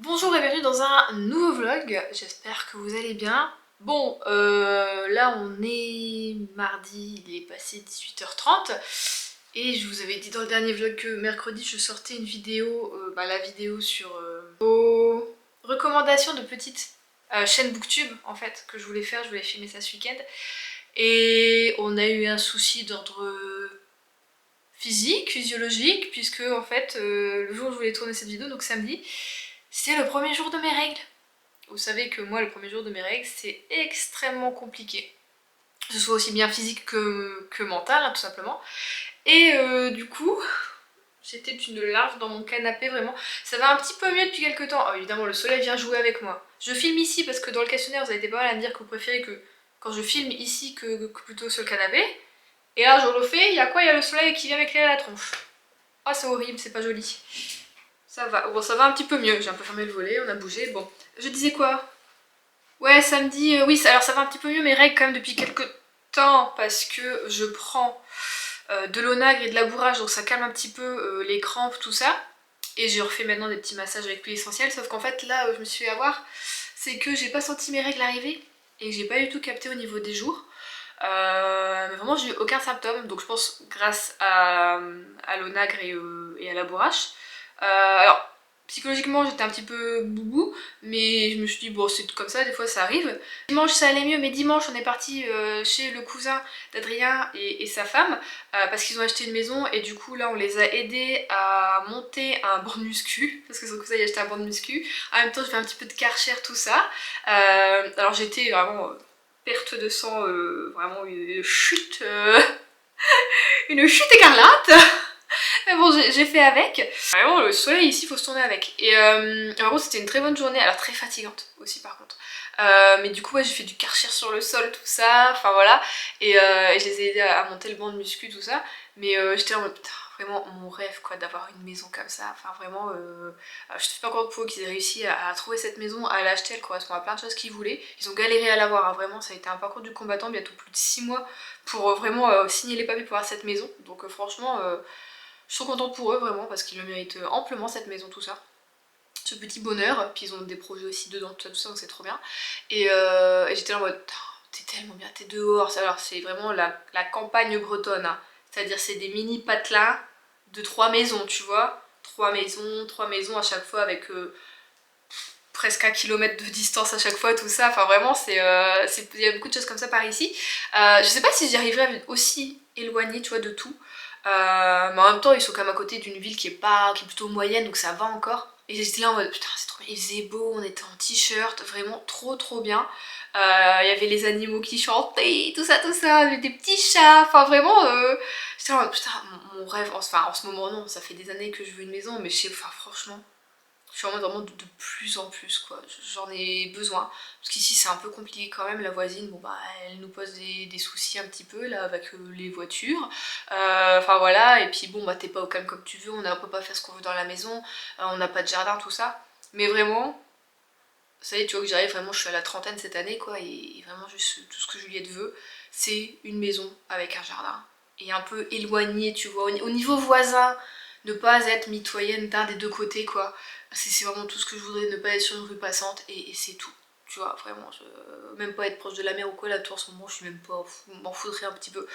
Bonjour et bienvenue dans un nouveau vlog, j'espère que vous allez bien. Bon, là on est mardi, il est passé 18h30 et je vous avais dit dans le dernier vlog que mercredi je sortais une vidéo, la vidéo sur vos recommandations de petites chaînes booktube en fait que je voulais faire, je voulais filmer ça ce week-end. Et on a eu un souci d'ordre physique, physiologique, puisque en fait le jour où je voulais tourner cette vidéo, donc samedi, c'est le premier jour de mes règles. Vous savez que moi, le premier jour de mes règles, c'est extrêmement compliqué. Que ce soit aussi bien physique que mental, hein, tout simplement. Et du coup, j'étais une larve dans mon canapé, vraiment. Ça va un petit peu mieux depuis quelques temps. Oh, évidemment, le soleil vient jouer avec moi. Je filme ici parce que dans le questionnaire, vous avez été pas mal à me dire que vous préférez que quand je filme ici que plutôt sur le canapé. Et là, je le fais, il y a quoi? Il y a le soleil qui vient m'éclairer la tronche. Ah, c'est horrible, c'est pas joli. Ça va, bon ça va un petit peu mieux, j'ai un peu fermé le volet, on a bougé, bon. Je disais quoi? Ouais, samedi, oui, alors ça va un petit peu mieux mes règles quand même depuis quelques temps parce que je prends de l'onagre et de la bourrage, donc ça calme un petit peu les crampes, tout ça. Et j'ai refait maintenant des petits massages avec l'huile essentielle, sauf qu'en fait là, je me suis fait avoir, c'est que j'ai pas senti mes règles arriver et que j'ai pas du tout capté au niveau des jours. Mais vraiment j'ai eu aucun symptôme, donc je pense grâce à l'onagre et à la bourrache. Alors psychologiquement j'étais un petit peu boubou, mais je me suis dit bon c'est tout comme ça, des fois ça arrive. Dimanche ça allait mieux, mais dimanche on est parti chez le cousin d'Adrien et sa femme parce qu'ils ont acheté une maison et du coup là on les a aidés à monter un banc de muscu parce que son cousin il a acheté un banc de muscu. En même temps je fais un petit peu de Karcher, tout ça. Alors j'étais vraiment perte de sang, vraiment une chute écarlate. Mais bon, j'ai fait avec. Vraiment, le soleil ici, faut se tourner avec. Et en gros, c'était une très bonne journée, alors très fatigante aussi par contre. Mais du coup, ouais, j'ai fait du Karcher sur le sol, tout ça, enfin voilà. Et je les ai aidés à monter le banc de muscu, tout ça. Mais j'étais en mode, putain, vraiment mon rêve quoi, d'avoir une maison comme ça. Enfin vraiment, je suis pas contente pour eux qu'ils aient réussi à trouver cette maison, à l'acheter, elle correspond à plein de choses qu'ils voulaient. Ils ont galéré à l'avoir, hein, vraiment, ça a été un parcours du combattant, bientôt plus de 6 mois pour vraiment signer les papiers pour avoir cette maison. Donc franchement, je suis trop contente pour eux vraiment parce qu'ils le méritent amplement cette maison, tout ça. Ce petit bonheur, puis ils ont des projets aussi dedans, tout ça, donc c'est trop bien. Et j'étais là en mode, t'es tellement bien, t'es dehors. Alors c'est vraiment la campagne bretonne, hein. C'est-à-dire c'est des mini patelins de 3 maisons, tu vois. 3 maisons à chaque fois avec presque 1 kilomètre de distance à chaque fois, tout ça. Enfin vraiment, il y a beaucoup de choses comme ça par ici. Je sais pas si j'y arriverai aussi éloignée, tu vois, de tout. Mais en même temps, ils sont quand même à côté d'une ville qui est plutôt moyenne, donc ça va encore. Et j'étais là en mode putain, c'est trop bien. Il faisait beau, on était en t-shirt, vraiment trop bien. Il y avait les animaux qui chantaient, tout ça, des petits chats, enfin vraiment, j'étais là en mode putain, mon rêve, enfin en ce moment non, ça fait des années que je veux une maison, mais je sais, enfin franchement, je suis en mode vraiment de plus en plus quoi, j'en ai besoin. Parce qu'ici c'est un peu compliqué quand même, la voisine, bon bah elle nous pose des soucis un petit peu là avec les voitures. Enfin voilà, et puis bon bah t'es pas au calme comme tu veux, on peut pas faire ce qu'on veut dans la maison, on n'a pas de jardin, tout ça. Mais vraiment, ça y est, tu vois que j'arrive, vraiment je suis à la trentaine cette année quoi, et vraiment juste tout ce que Juliette veut, c'est une maison avec un jardin. Et un peu éloignée, tu vois, au niveau voisin, ne pas être mitoyenne d'un des deux côtés quoi. C'est vraiment tout ce que je voudrais, ne pas être sur une rue passante et c'est tout. Tu vois, vraiment, même pas être proche de la mer ou quoi, là, tout en ce moment, je suis même pas, m'en foutrais un petit peu.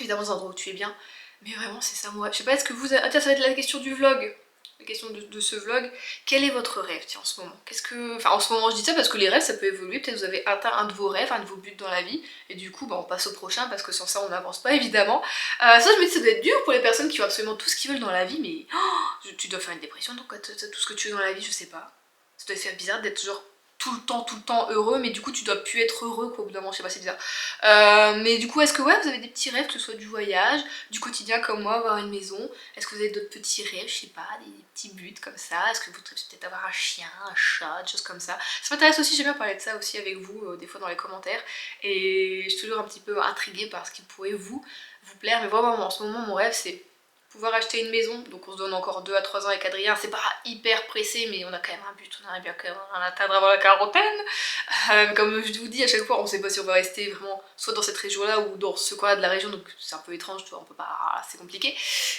Évidemment, c'est un endroit où tu es bien, mais vraiment, c'est ça, moi. Je sais pas, est-ce que vous... Ah tiens, ça va être la question du vlog, la question de ce vlog. Quel est votre rêve, tiens, en ce moment? Qu'est-ce que... Enfin, en ce moment, je dis ça parce que les rêves, ça peut évoluer. Peut-être vous avez atteint un de vos rêves, un de vos buts dans la vie, et du coup, bah, on passe au prochain, parce que sans ça, on n'avance pas, évidemment. Ça, je me dis, ça doit être dur pour les personnes qui ont absolument tout ce qu'ils veulent dans la vie, mais... Oh, tu dois faire une dépression, donc, quand t'as tout ce que tu veux dans la vie, je sais pas. Ça doit faire bizarre d'être toujours tout le temps heureux, mais du coup tu dois plus être heureux quoi au bout d'un moment, je sais pas, c'est bizarre. Mais du coup, est-ce que ouais, vous avez des petits rêves, que ce soit du voyage, du quotidien comme moi, avoir une maison? Est-ce que vous avez d'autres petits rêves, je sais pas, des petits buts comme ça? Est-ce que vous voudriez peut-être avoir un chien, un chat, des choses comme ça? Ça m'intéresse aussi, j'aime bien parler de ça aussi avec vous, des fois dans les commentaires, et je suis toujours un petit peu intriguée par ce qui pourrait vous plaire, mais vraiment en ce moment mon rêve c'est pouvoir acheter une maison, donc on se donne encore 2 à 3 ans avec Adrien, c'est pas hyper pressé mais on a quand même un but, on aimerait bien quand même en atteindre avant la quarantaine. Comme je vous dis à chaque fois, on sait pas si on va rester vraiment soit dans cette région là ou dans ce coin de la région, donc c'est un peu étrange, tu vois, on peut pas, c'est compliqué.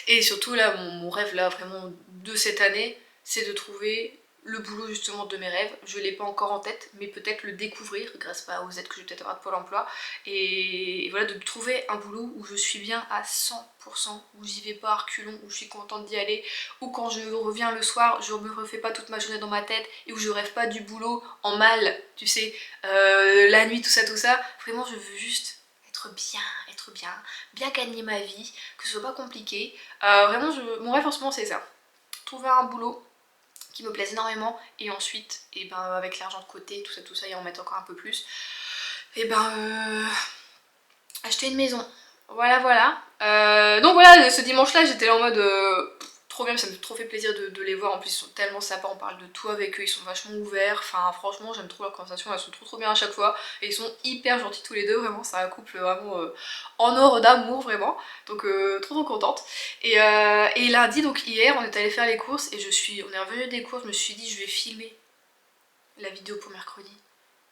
Et surtout là, mon rêve là vraiment de cette année, c'est de trouver le boulot justement de mes rêves. Je l'ai pas encore en tête, mais peut-être le découvrir grâce aux aides que je vais peut-être avoir de Pôle emploi. Et voilà, de trouver un boulot où je suis bien à 100%, où j'y vais pas à reculons, où je suis contente d'y aller, où quand je reviens le soir, je me refais pas toute ma journée dans ma tête, et où je rêve pas du boulot en mal, tu sais, la nuit, tout ça, tout ça. Vraiment, je veux juste être bien gagner ma vie, que ce soit pas compliqué. Vraiment, mon rêve en ce moment, c'est ça. Trouver un boulot qui me plaise énormément et ensuite et ben avec l'argent de côté tout ça et en mettre encore un peu plus et ben acheter une maison, voilà. Donc voilà, ce dimanche là j'étais là en mode trop bien, ça me fait trop fait plaisir de les voir, en plus ils sont tellement sympas, on parle de tout avec eux, ils sont vachement ouverts, enfin franchement j'aime trop leur conversation, elles sont trop bien à chaque fois et ils sont hyper gentils tous les deux, vraiment c'est un couple vraiment en or d'amour vraiment, donc trop contente. Et lundi, donc hier, on est allé faire les courses et on est revenu des courses, je me suis dit je vais filmer la vidéo pour mercredi.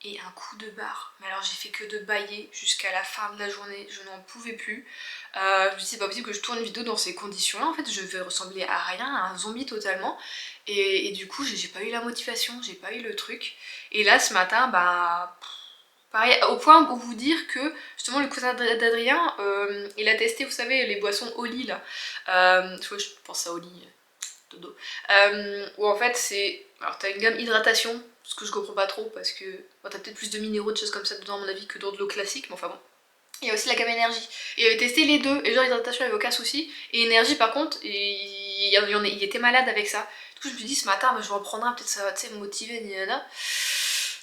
Et un coup de barre. Mais alors j'ai fait que de bâiller jusqu'à la fin de la journée, je n'en pouvais plus. Je me dis c'est pas possible que je tourne une vidéo dans ces conditions là, en fait je vais ressembler à rien, à un zombie totalement. Et du coup j'ai pas eu la motivation, j'ai pas eu le truc. Et là ce matin, bah pareil, au point où vous dire que justement le cousin d'Adrien, il a testé, vous savez, les boissons Oli là. Tu vois, je pense à Oli, dodo. Où en fait c'est... Alors t'as une gamme hydratation, ce que je comprends pas trop parce que bon, t'as peut-être plus de minéraux, de choses comme ça dedans à mon avis que dans de l'eau classique, mais enfin bon. Il y a aussi la gamme énergie. Et il avait testé les deux, et genre hydratation il avait aucun souci. Et énergie par contre, il était malade avec ça. Du coup je me suis dit ce matin, bah, je vais en prendre un, peut-être ça va me motiver, nanana.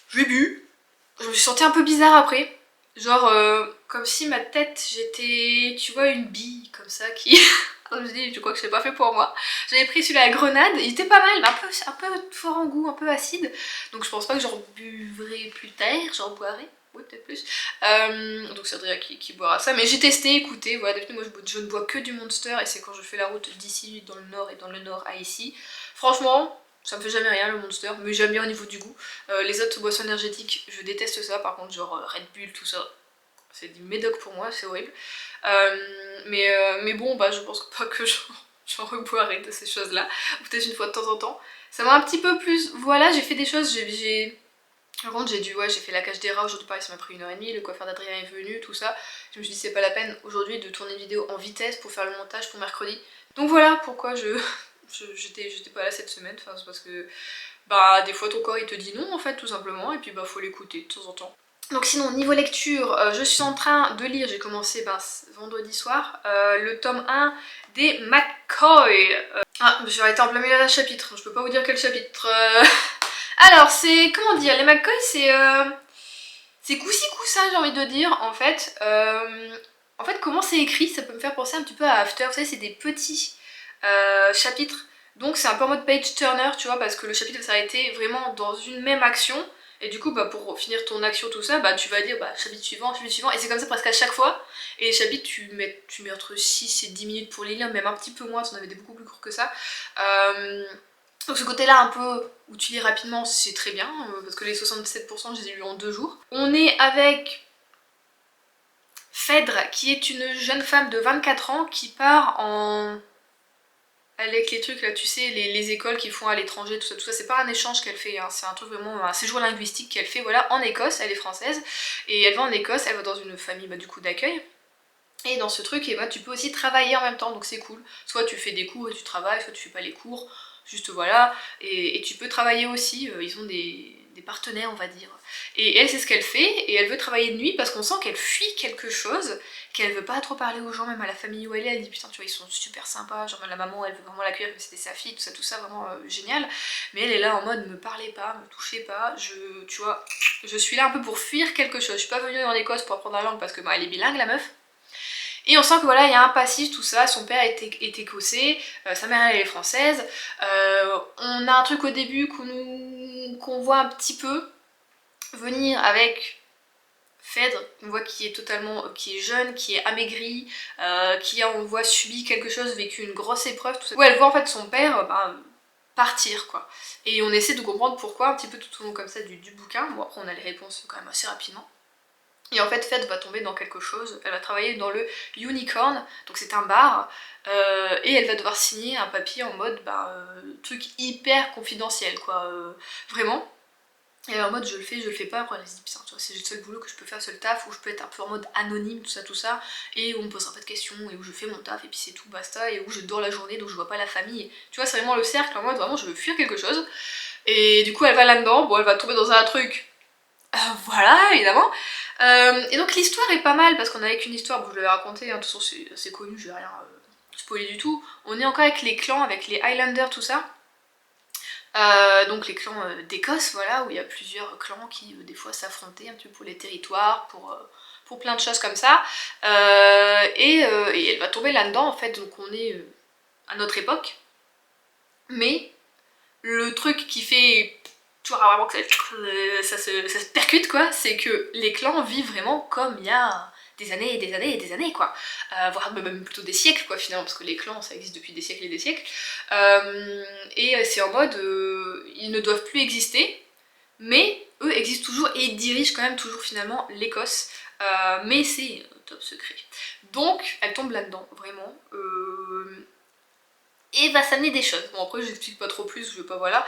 Je l'ai bu, je me suis sentie un peu bizarre après. Genre comme si ma tête j'étais, tu vois, une bille comme ça qui... Je me suis dit, je crois que je l'ai pas fait pour moi. J'avais pris celui-là à la grenade, il était pas mal, mais un peu fort en goût, un peu acide. Donc je pense pas que j'en buvrai plus tard, j'en boirai. Oui, peut-être plus. Donc c'est Adrien qui boira ça. Mais j'ai testé, écoutez, voilà, d'habitude moi je ne bois que du Monster et c'est quand je fais la route d'ici dans le nord et dans le nord à ici. Franchement, ça me fait jamais rien le Monster, mais j'aime bien au niveau du goût. Les autres boissons énergétiques, je déteste ça, par contre genre Red Bull, tout ça, c'est du médoc pour moi, c'est horrible. Mais bon, bah je pense pas que j'en reboirai de ces choses-là, ou peut-être une fois de temps en temps. Ça m'a un petit peu plus... Voilà, j'ai fait des choses, par contre j'ai fait la cage des rats aujourd'hui, pareil ça m'a pris 1h30, le coiffeur d'Adrien est venu, tout ça. Je me suis dit c'est pas la peine aujourd'hui de tourner une vidéo en vitesse pour faire le montage pour mercredi. Donc voilà pourquoi j'étais pas là cette semaine, enfin c'est parce que bah des fois ton corps il te dit non en fait tout simplement, et puis bah faut l'écouter de temps en temps. Donc sinon niveau lecture, je suis en train de lire, j'ai commencé vendredi soir, le tome 1 des McCoy. J'ai arrêté en plein milieu d'un chapitre, je peux pas vous dire quel chapitre. Alors c'est, comment dire, les McCoy c'est coussi coussa j'ai envie de dire en fait. En fait comment c'est écrit, ça peut me faire penser un petit peu à After, vous savez c'est des petits chapitres. Donc c'est un peu en mode page turner tu vois, parce que le chapitre va s'arrêter vraiment dans une même action. Et du coup, bah, pour finir ton action, tout ça, bah, tu vas dire bah, chapitre suivant, et c'est comme ça presque à chaque fois. Et les chapitres, tu mets entre 6 et 10 minutes pour les lire, même un petit peu moins, si on avait des beaucoup plus courts que ça. Donc ce côté-là, un peu, où tu lis rapidement, c'est très bien, parce que les 67%, je les ai lus en 2 jours. On est avec Phèdre, qui est une jeune femme de 24 ans, qui part avec les trucs là, tu sais, les écoles qu'ils font à l'étranger, tout ça, c'est pas un échange qu'elle fait, hein, c'est un truc vraiment, un séjour linguistique qu'elle fait, voilà, en Écosse, elle est française, et elle va en Écosse, elle va dans une famille bah, du coup d'accueil, et dans ce truc, et bah, tu peux aussi travailler en même temps, donc c'est cool, soit tu fais des cours et tu travailles, soit tu fais pas les cours, juste voilà, et tu peux travailler aussi, ils ont des partenaires on va dire. Et elle c'est ce qu'elle fait, et elle veut travailler de nuit parce qu'on sent qu'elle fuit quelque chose, qu'elle veut pas trop parler aux gens, même à la famille où elle est, elle dit putain tu vois ils sont super sympas, genre la maman elle veut vraiment l'accueillir comme si c'était sa fille, tout ça vraiment génial, mais elle est là en mode me parlez pas, me touchez pas, tu vois, je suis là un peu pour fuir quelque chose, je suis pas venue en Écosse pour apprendre la langue parce que bah, elle est bilingue la meuf. Et on sent que voilà, il y a un passif, tout ça, son père est écossais, sa mère elle est française, on a un truc au début qu'on voit un petit peu venir avec Phèdre, on voit qui est jeune, qui est amaigri, qui a, on voit, subi quelque chose, vécu une grosse épreuve, tout ça. Où elle voit en fait son père partir quoi. Et on essaie de comprendre pourquoi un petit peu tout au long comme ça du bouquin, bon après on a les réponses quand même assez rapidement. Et en fait, Fed va tomber dans quelque chose, elle va travailler dans le Unicorn, donc c'est un bar, et elle va devoir signer un papier en mode truc hyper confidentiel quoi, vraiment. Et en mode je le fais pas, après elle se dit putain tu vois c'est le seul boulot que je peux faire, seul taf où je peux être un peu en mode anonyme tout ça, et où on me posera pas de questions, et où je fais mon taf et puis c'est tout, basta, et où je dors la journée donc je vois pas la famille. Tu vois c'est vraiment le cercle en mode vraiment je veux fuir quelque chose. Et du coup elle va là-dedans, bon elle va tomber dans un truc, voilà évidemment. Et donc l'histoire est pas mal parce qu'on est avec une histoire, bon je l'avais racontée, hein, de toute façon c'est assez connu, je vais rien spoiler du tout. On est encore avec les clans, avec les Highlanders tout ça. Donc les clans d'Écosse, voilà, où il y a plusieurs clans qui des fois s'affrontaient un petit peu pour les territoires, pour plein de choses comme ça. Et elle va tomber là-dedans en fait, donc on est à notre époque. Mais le truc qui fait, tu vois vraiment que ça se percute quoi, c'est que les clans vivent vraiment comme il y a des années et des années et des années quoi, voire même plutôt des siècles quoi finalement, parce que les clans ça existe depuis des siècles et des siècles, et c'est en mode ils ne doivent plus exister, mais eux existent toujours et ils dirigent quand même toujours finalement l'Écosse, mais c'est top secret. Donc elle tombe là-dedans vraiment, et va s'amener des choses. Bon après je n'explique pas trop plus, je veux pas voilà.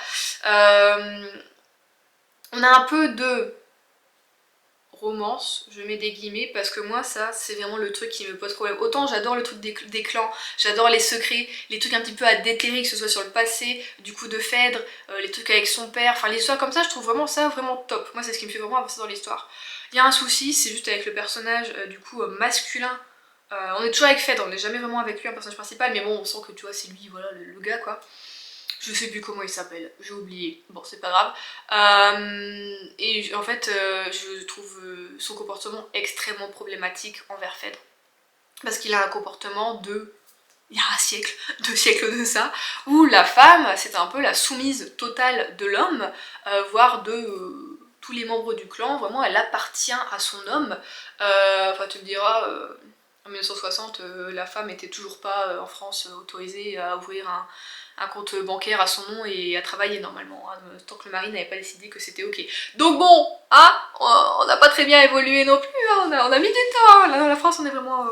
On a un peu de romance, je mets des guillemets, parce que moi ça c'est vraiment le truc qui me pose problème. Autant j'adore le truc des clans, j'adore les secrets, les trucs un petit peu à déterrer, que ce soit sur le passé, du coup de Phèdre, les trucs avec son père, enfin les histoires comme ça je trouve vraiment ça vraiment top. Moi c'est ce qui me fait vraiment avancer dans l'histoire. Il y a un souci, c'est juste avec le personnage du coup masculin. On est toujours avec Phèdre, on n'est jamais vraiment avec lui, un personnage principal, mais bon on sent que tu vois c'est lui, voilà le gars quoi. Je sais plus comment il s'appelle, j'ai oublié, bon c'est pas grave. Et en fait je trouve son comportement extrêmement problématique envers Phèdre. Parce qu'il a un comportement de... il y a un siècle, 2 siècles de ça, où la femme c'est un peu la soumise totale de l'homme, voire de tous les membres du clan, vraiment elle appartient à son homme. Enfin tu me diras, en 1960 la femme était toujours pas en France autorisée à ouvrir un compte bancaire à son nom et à travailler normalement, hein, tant que le mari n'avait pas décidé que c'était ok. Donc bon, hein, on n'a pas très bien évolué non plus, hein, on a mis du temps, hein. Là dans la France on est vraiment...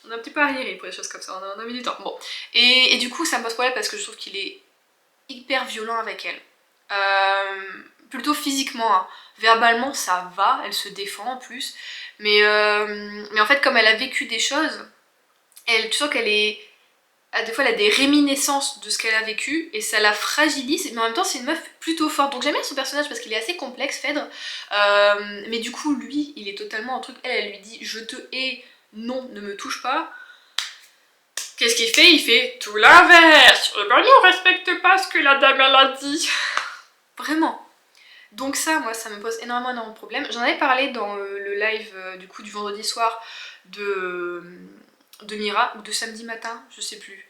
on a un petit peu arriéré pour des choses comme ça, on a mis du temps. Bon. Et du coup ça me pose problème parce que je trouve qu'il est hyper violent avec elle. Plutôt physiquement, hein. Verbalement ça va, elle se défend en plus, mais en fait comme elle a vécu des choses, tu sens qu'elle est... des fois elle a des réminiscences de ce qu'elle a vécu et ça la fragilise, mais en même temps c'est une meuf plutôt forte. Donc j'aime bien son personnage parce qu'il est assez complexe, Phèdre, mais du coup lui il est totalement un truc, elle lui dit je te hais, non ne me touche pas. Qu'est-ce qu'il fait? Il fait tout l'inverse. Eh ben non, on respecte pas ce que la dame elle a dit. Vraiment. Donc ça, moi, ça me pose énormément de problèmes. J'en avais parlé dans le live du coup du vendredi soir de Mira, ou de samedi matin, je sais plus.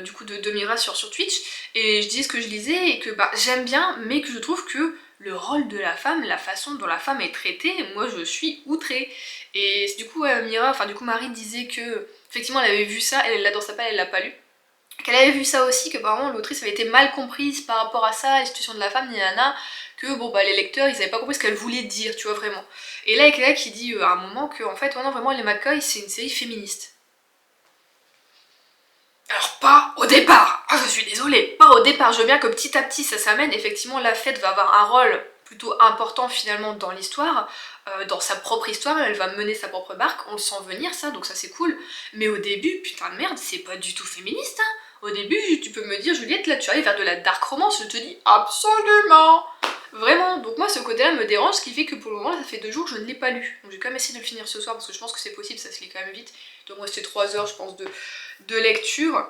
Du coup de Mira sur Twitch. Et je disais ce que je lisais et que j'aime bien, mais que je trouve que le rôle de la femme, la façon dont la femme est traitée, moi je suis outrée. Et du coup Mira, enfin du coup Marie disait que effectivement elle avait vu ça, elle l'a dans sa palle, elle l'a pas lu. Qu'elle avait vu ça aussi, que apparemment l'autrice avait été mal comprise par rapport à ça, la situation de la femme, Nana, que bon les lecteurs ils avaient pas compris ce qu'elle voulait dire, tu vois vraiment. Et là il y a quelqu'un qui dit à un moment que en fait non vraiment les McCoy c'est une série féministe. Alors pas au départ, je suis désolée, pas au départ, je veux bien que petit à petit ça s'amène, effectivement la fête va avoir un rôle plutôt important finalement dans l'histoire, dans sa propre histoire, elle va mener sa propre barque, on le sent venir ça, donc ça c'est cool, mais au début, putain de merde, c'est pas du tout féministe, hein. Au début, tu peux me dire, Juliette, là tu arrives vers de la dark romance, je te dis absolument. Vraiment, donc moi ce côté-là me dérange, ce qui fait que pour le moment, là, ça fait 2 jours que je ne l'ai pas lu, donc j'ai quand même essayé de le finir ce soir, parce que je pense que c'est possible, ça se lit quand même vite, donc moi c'était 3 heures je pense de lecture.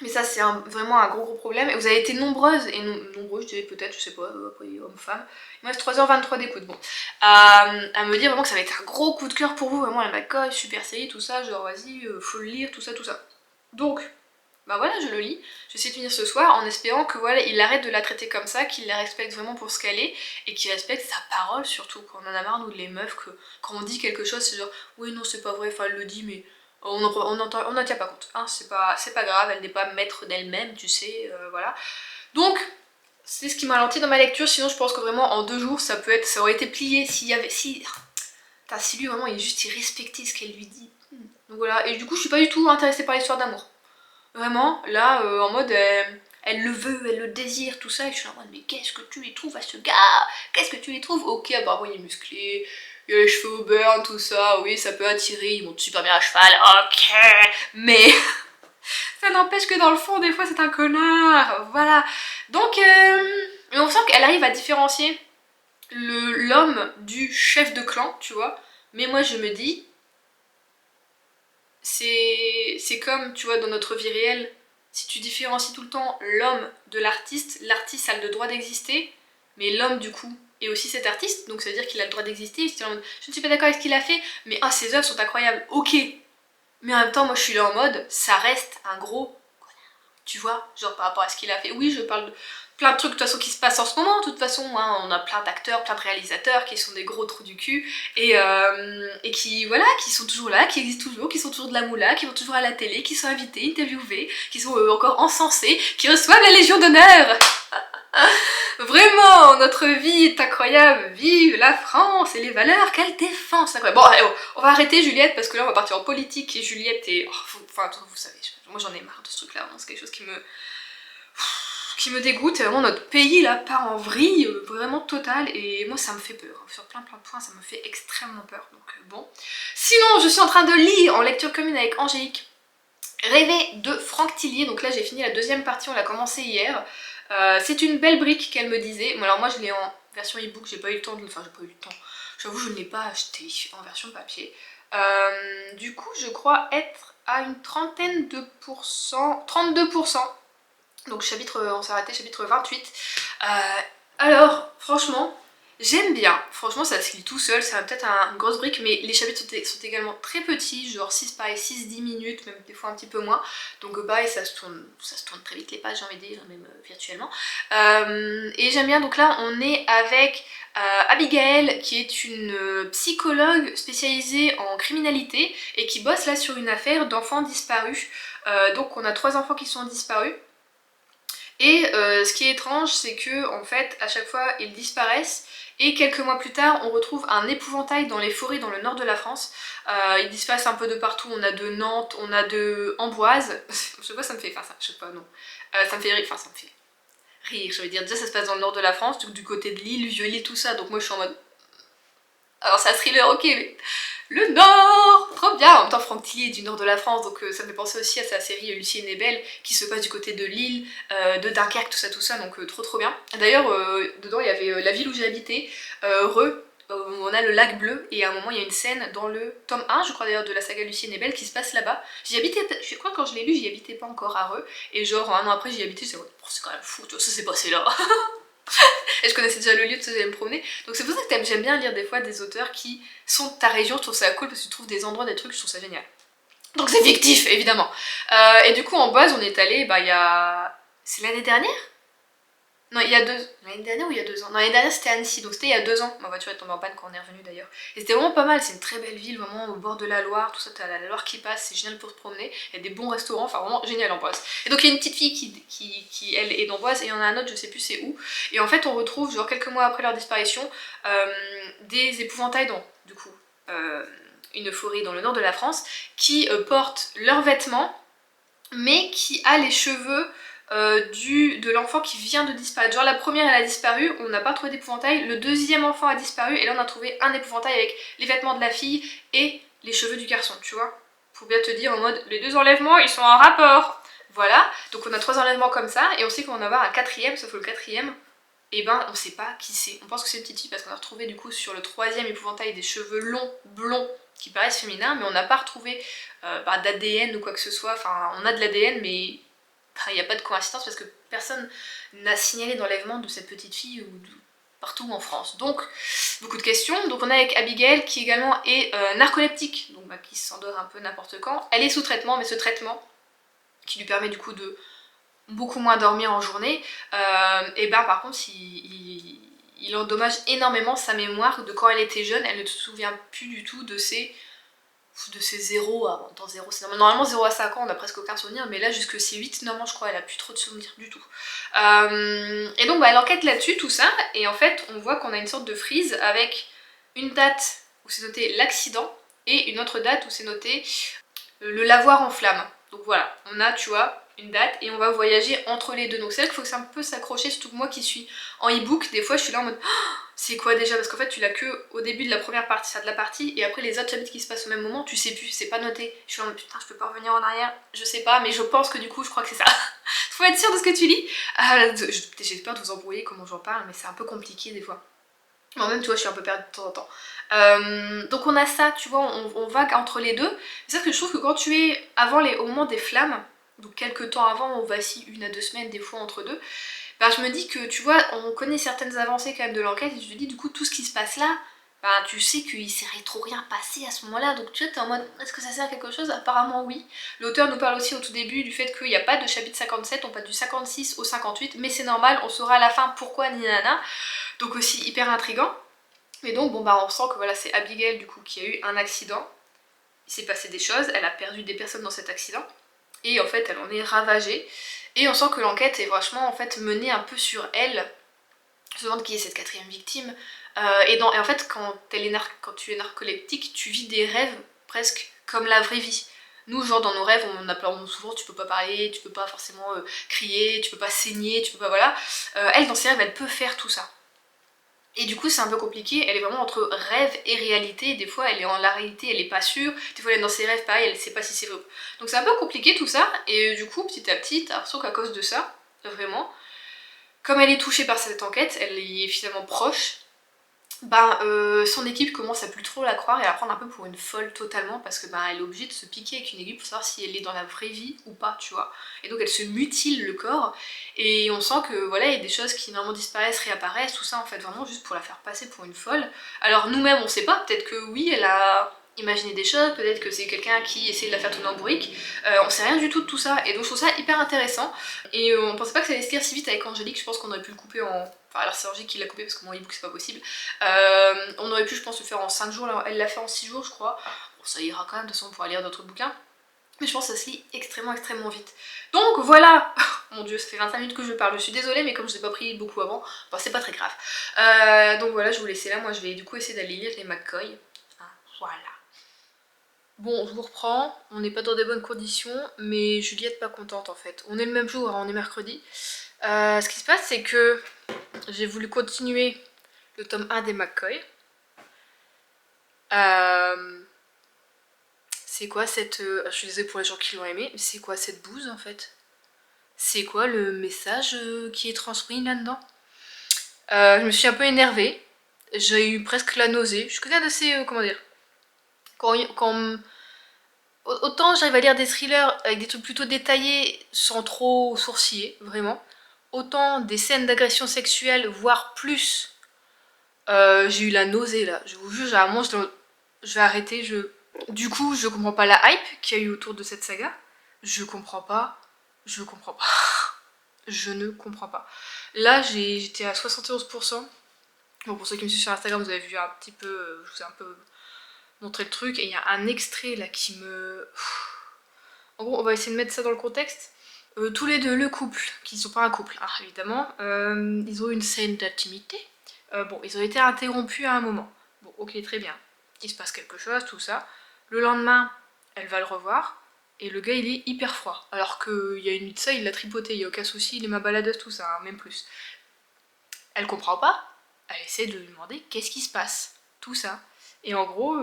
Mais ça c'est vraiment un gros problème, et vous avez été nombreuses, et nombreux je dirais peut-être, je sais pas, après homme-femme, il me reste 3h23 d'écoute, bon, à me dire vraiment que ça va être un gros coup de cœur pour vous, vraiment la McCoy, super série, tout ça, genre vas-y, faut le lire, tout ça. Donc, bah voilà, je le lis, j'essaie de finir ce soir en espérant que voilà, il arrête de la traiter comme ça, qu'il la respecte vraiment pour ce qu'elle est, et qu'il respecte sa parole surtout, quand on en a marre nous les meufs, que quand on dit quelque chose c'est genre, oui non c'est pas vrai, enfin elle le dit mais... on n'en tient pas compte, hein, c'est pas grave, elle n'est pas maître d'elle-même, tu sais, voilà. Donc, c'est ce qui m'a ralenti dans ma lecture, sinon je pense que vraiment en 2 jours ça aurait été plié s'il y avait... Putain, si lui vraiment il respectait ce qu'elle lui dit. Donc voilà, et du coup je suis pas du tout intéressée par l'histoire d'amour. Vraiment, là, en mode, elle le veut, elle le désire, tout ça, et je suis en mode, mais qu'est-ce que tu lui trouves à ce gars? Qu'est-ce que tu lui trouves? Ok, apparemment il est musclé, il a les cheveux au burn, tout ça, oui, ça peut attirer, il monte super bien à cheval, ok, mais ça n'empêche que dans le fond, des fois, c'est un connard, voilà. Donc, mais on sent qu'elle arrive à différencier l'homme du chef de clan, tu vois, mais moi je me dis, c'est comme, tu vois, dans notre vie réelle, si tu différencies tout le temps l'homme de l'artiste, l'artiste a le droit d'exister, mais l'homme, du coup, est aussi cet artiste, donc ça veut dire qu'il a le droit d'exister. Je ne suis pas d'accord avec ce qu'il a fait, mais ah, ses œuvres sont incroyables, ok. Mais en même temps, moi je suis là en mode, ça reste un gros connard, tu vois, genre par rapport à ce qu'il a fait. Oui, je parle de plein de trucs de toute façon qui se passent en ce moment, de toute façon, hein, on a plein d'acteurs, plein de réalisateurs qui sont des gros trous du cul et qui, voilà, qui sont toujours là, qui existent toujours, qui sont toujours de la moula, qui vont toujours à la télé, qui sont invités, interviewés, qui sont encore encensés, qui reçoivent la Légion d'honneur. Vraiment, notre vie est incroyable, vive la France et les valeurs qu'elle défend, c'est incroyable. Bon, allez, on va arrêter Juliette parce que là on va partir en politique et Juliette est... Enfin, vous savez, moi j'en ai marre de ce truc là, c'est quelque chose qui me dégoûte, vraiment notre pays là part en vrille vraiment totale et moi ça me fait peur, sur plein de points ça me fait extrêmement peur, donc bon. Sinon je suis en train de lire en lecture commune avec Angélique Rêver de Franck Tillier, donc là j'ai fini la deuxième partie, on l'a commencé hier. C'est une belle brique qu'elle me disait, bon, alors moi je l'ai en version e-book, j'ai pas eu le temps de le... Enfin j'ai pas eu le temps, j'avoue je ne l'ai pas acheté en version papier. Du coup je crois être à une trentaine de pourcents, 32%. Donc chapitre, on s'est arrêté chapitre 28. Alors, franchement, j'aime bien. Franchement, ça se lit tout seul, ça a peut-être une grosse brique, mais les chapitres sont également très petits, genre 6-10 minutes, même des fois un petit peu moins. Donc pareil, ça se tourne très vite les pages, j'ai envie de dire, même virtuellement. Et j'aime bien, donc là, on est avec Abigail, qui est une psychologue spécialisée en criminalité, et qui bosse là sur une affaire d'enfants disparus. Donc on a 3 enfants qui sont disparus. Et ce qui est étrange, c'est que en fait, à chaque fois, ils disparaissent et quelques mois plus tard, on retrouve un épouvantail dans les forêts dans le nord de la France. Ils disparaissent un peu de partout, on a de Nantes, on a de Amboise. Je sais pas, ça me fait... Enfin, je sais pas, non. Ça me fait rire, enfin, ça me fait rire, je veux dire. Déjà, ça se passe dans le nord de la France, du côté de Lille, Vieux-Lille, tout ça. Donc moi, je suis en mode... Alors, c'est un thriller, ok, mais... Le Nord! Trop bien! En même temps, Franck Tillier est du nord de la France, donc ça me fait penser aussi à sa série Lucie et Belle, qui se passe du côté de Lille, de Dunkerque, tout ça, donc trop bien. D'ailleurs, dedans, il y avait la ville où j'ai habité, Reux, on a le lac bleu, et à un moment, il y a une scène dans le tome 1, je crois d'ailleurs, de la saga Lucie et Belle, qui se passe là-bas. J'y habitais, je crois que quand je l'ai lu, j'y habitais pas encore à Reux, et genre, un an après, j'y habitais, c'est quand même fou, ça s'est passé là. Et je connaissais déjà le lieu, tout ça, j'allais me promener. Donc c'est pour ça que j'aime bien lire des fois des auteurs qui sont de ta région, je trouve ça cool parce que tu trouves des endroits, des trucs, je trouve ça génial. Donc c'est fictif, évidemment. Et du coup, en Boise, on est allé, bah il y a... C'est l'année dernière? Non, il y a 2... L'année dernière ou il y a 2 ans? Non, l'année dernière c'était Annecy, donc c'était il y a 2 ans. Ma voiture est tombée en panne quand on est revenu d'ailleurs. Et c'était vraiment pas mal, c'est une très belle ville, vraiment au bord de la Loire, tout ça, t'as la Loire qui passe, c'est génial pour se promener. Il y a des bons restaurants, enfin vraiment génial en Boise. Et donc il y a une petite fille qui elle, est d'Amboise, et il y en a un autre, je sais plus c'est où. Et en fait, on retrouve, genre quelques mois après leur disparition, des épouvantails dans, du coup, une forêt dans le nord de la France, qui portent leurs vêtements, mais qui a les cheveux de l'enfant qui vient de disparaître. Genre la première elle a disparu, on n'a pas trouvé d'épouvantail, le deuxième enfant a disparu et là on a trouvé un épouvantail avec les vêtements de la fille et les cheveux du garçon, tu vois. Faut bien te dire en mode les 2 enlèvements ils sont en rapport. Voilà, donc on a 3 enlèvements comme ça et on sait qu'on va en avoir un 4ème, sauf que le 4ème, et ben on sait pas qui c'est. On pense que c'est une petite fille parce qu'on a retrouvé du coup sur le 3ème épouvantail des cheveux longs, blonds, qui paraissent féminins, mais on n'a pas retrouvé d'ADN ou quoi que ce soit. Enfin, on a de l'ADN, mais il n'y a pas de coïncidence parce que personne n'a signalé d'enlèvement de cette petite fille ou partout en France. Donc, beaucoup de questions. Donc on est avec Abigail qui également est narcoleptique, donc qui s'endort un peu n'importe quand. Elle est sous traitement, mais ce traitement qui lui permet du coup de beaucoup moins dormir en journée, et ben par contre il endommage énormément sa mémoire de quand elle était jeune. Elle ne se souvient plus du tout de ses 0 à... Dans 0, c'est normalement 0 à 5 ans, on a presque aucun souvenir, mais là jusque ses 8, 9 ans je crois, elle a plus trop de souvenirs du tout. Et donc bah, elle enquête là-dessus, tout ça, et en fait on voit qu'on a une sorte de frise avec une date où c'est noté l'accident et une autre date où c'est noté le lavoir en flammes. Donc voilà, on a, tu vois, une date et on va voyager entre les deux. Donc c'est vrai qu'il faut un peu s'accrocher, surtout que moi qui suis en e-book, des fois je suis là en mode oh, c'est quoi déjà, parce qu'en fait tu l'as que au début de la première partie, de la partie, et après les autres chapitres qui se passent au même moment, tu sais plus, c'est pas noté. Je suis en mode putain, je peux pas revenir en arrière, je sais pas, mais je pense que du coup je crois que c'est ça. Faut être sûr de ce que tu lis. J'ai peur de vous embrouiller comment j'en parle, mais c'est un peu compliqué des fois. Moi-même, tu vois, je suis un peu perdue de temps en temps. Donc on a ça, tu vois, on vague entre les deux. C'est ça que je trouve que quand tu es au moment des flammes, donc quelques temps avant, on vacille 1 à 2 semaines des fois entre deux, bah je me dis que, tu vois, on connaît certaines avancées quand même de l'enquête, et je me dis du coup tout ce qui se passe là, bah tu sais qu'il s'est trop rien passé à ce moment-là, donc tu vois, t'es en mode, est-ce que ça sert à quelque chose? Apparemment oui. L'auteur nous parle aussi au tout début du fait qu'il n'y a pas de chapitre 57, on passe du 56 au 58, mais c'est normal, on saura à la fin pourquoi ni nana, donc aussi hyper intriguant. Mais donc bon bah on sent que voilà, c'est Abigail du coup qui a eu un accident, il s'est passé des choses, elle a perdu des personnes dans cet accident, et en fait elle en est ravagée, et on sent que l'enquête est vachement en fait menée un peu sur elle. Je me demande qui est cette 4e victime, et en fait quand tu es narcoleptique, tu vis des rêves presque comme la vraie vie. Nous, genre dans nos rêves, on appelle souvent tu peux pas parler, tu peux pas forcément crier, tu peux pas saigner, tu peux pas voilà. Elle dans ses rêves, elle peut faire tout ça. Et du coup c'est un peu compliqué, elle est vraiment entre rêve et réalité, des fois elle est en la réalité, elle est pas sûre, des fois elle est dans ses rêves pareil, elle sait pas si c'est vrai. Donc c'est un peu compliqué tout ça, et du coup petit à petit, t'as l'impression qu'à cause de ça, vraiment, comme elle est touchée par cette enquête, elle est finalement proche, ben son équipe commence à plus trop la croire et à la prendre un peu pour une folle totalement, parce que ben elle est obligée de se piquer avec une aiguille pour savoir si elle est dans la vraie vie ou pas, tu vois. Et donc elle se mutile le corps, et on sent que voilà, il y a des choses qui normalement disparaissent, réapparaissent, tout ça en fait vraiment juste pour la faire passer pour une folle. Alors nous-mêmes on sait pas, peut-être que oui elle a imaginé des choses, peut-être que c'est quelqu'un qui essaie de la faire tourner en bourrique, on sait rien du tout de tout ça, et donc je trouve ça hyper intéressant, et on pensait pas que ça allait se lire si vite avec Angélique, je pense qu'on aurait pu le couper en... Enfin alors c'est Angélique qui l'a coupé parce que mon ebook c'est pas possible, on aurait pu je pense le faire en 5 jours, elle l'a fait en 6 jours je crois, bon ça ira quand même, de toute façon on pourra lire d'autres bouquins, mais je pense que ça se lit extrêmement vite. Donc voilà. Mon dieu, ça fait 25 minutes que je parle, je suis désolée, mais comme je n'ai pas pris beaucoup avant, bon, c'est pas très grave. Donc voilà, je vous laisse là, moi je vais du coup essayer d'aller lire les McCoy. Voilà. Bon, je vous reprends, on n'est pas dans des bonnes conditions, mais Juliette pas contente en fait. On est le même jour, hein, on est mercredi. Ce qui se passe, c'est que j'ai voulu continuer le tome 1 des McCoy. C'est quoi cette... je suis désolée pour les gens qui l'ont aimé, mais c'est quoi cette bouse en fait? C'est quoi le message qui est transmis là-dedans? Je me suis un peu énervée, j'ai eu presque la nausée, je suis quelqu'un d'assez... comment dire? Autant j'arrive à lire des thrillers avec des trucs plutôt détaillés sans trop sourciller, vraiment. Autant des scènes d'agression sexuelle, voire plus, j'ai eu la nausée là. Je vous jure, généralement je vais arrêter. Du coup, je comprends pas la hype qu'il y a eu autour de cette saga. Je comprends pas. Je comprends pas. Je ne comprends pas. Là, j'étais à 71%. Bon, pour ceux qui me suivent sur Instagram, vous avez vu un petit peu, je vous ai un peu montré le truc. Et il y a un extrait là qui me... En gros, on va essayer de mettre ça dans le contexte. Tous les deux, le couple, qui ne sont pas un couple, hein, évidemment, ils ont eu une scène d'intimité. Bon, ils ont été interrompus à un moment. Bon, ok, très bien. Il se passe quelque chose, tout ça. Le lendemain, elle va le revoir. Et le gars, il est hyper froid. Alors qu'il y a une nuit de ça, il l'a tripoté, il n'y a aucun souci, il est ma baladeuse, tout ça, hein, même plus. Elle comprend pas. Elle essaie de lui demander qu'est-ce qui se passe. Tout ça. Et en gros,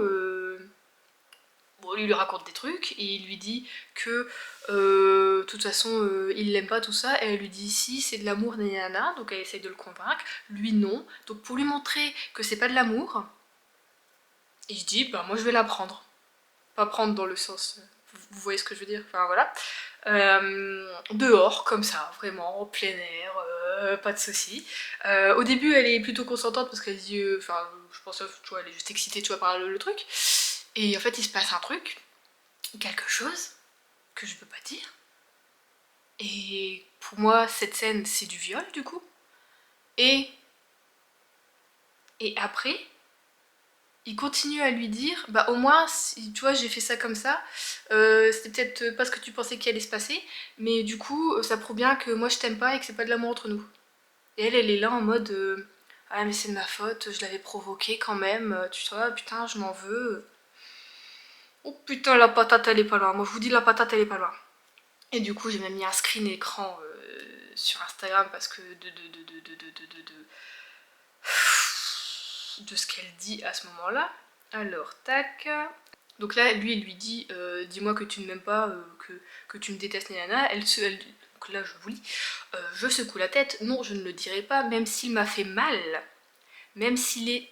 bon, il lui raconte des trucs et il lui dit que de toute façon il l'aime pas, tout ça, et elle lui dit si c'est de l'amour, nanana, donc elle essaye de le convaincre, lui non, donc pour lui montrer que c'est pas de l'amour, il se dit bah moi je vais la prendre, pas prendre dans le sens, vous voyez ce que je veux dire, enfin voilà, dehors comme ça, vraiment en plein air, pas de soucis. Au début elle est plutôt consentante parce qu'elle dit, enfin je pense tu vois elle est juste excitée tu vois par le truc. Et en fait, il se passe un truc, quelque chose, que je peux pas dire. Et pour moi, cette scène, c'est du viol, du coup. Et après, il continue à lui dire, bah au moins, si, tu vois, j'ai fait ça comme ça, c'était peut-être pas ce que tu pensais qu'il allait se passer, mais du coup, ça prouve bien que moi je t'aime pas et que c'est pas de l'amour entre nous. Et elle est là en mode, ah mais c'est de ma faute, je l'avais provoqué quand même, tu vois, putain je m'en veux. Oh putain la patate elle est pas loin, moi je vous dis la patate elle est pas loin. Et du coup j'ai même mis un screen écran sur Instagram parce que de ce qu'elle dit à ce moment-là. Alors tac. Donc là lui il lui dit dis-moi que tu ne m'aimes pas, que tu me détestes nana. Donc là je vous lis. Je secoue la tête, non je ne le dirai pas, même s'il m'a fait mal, même s'il est,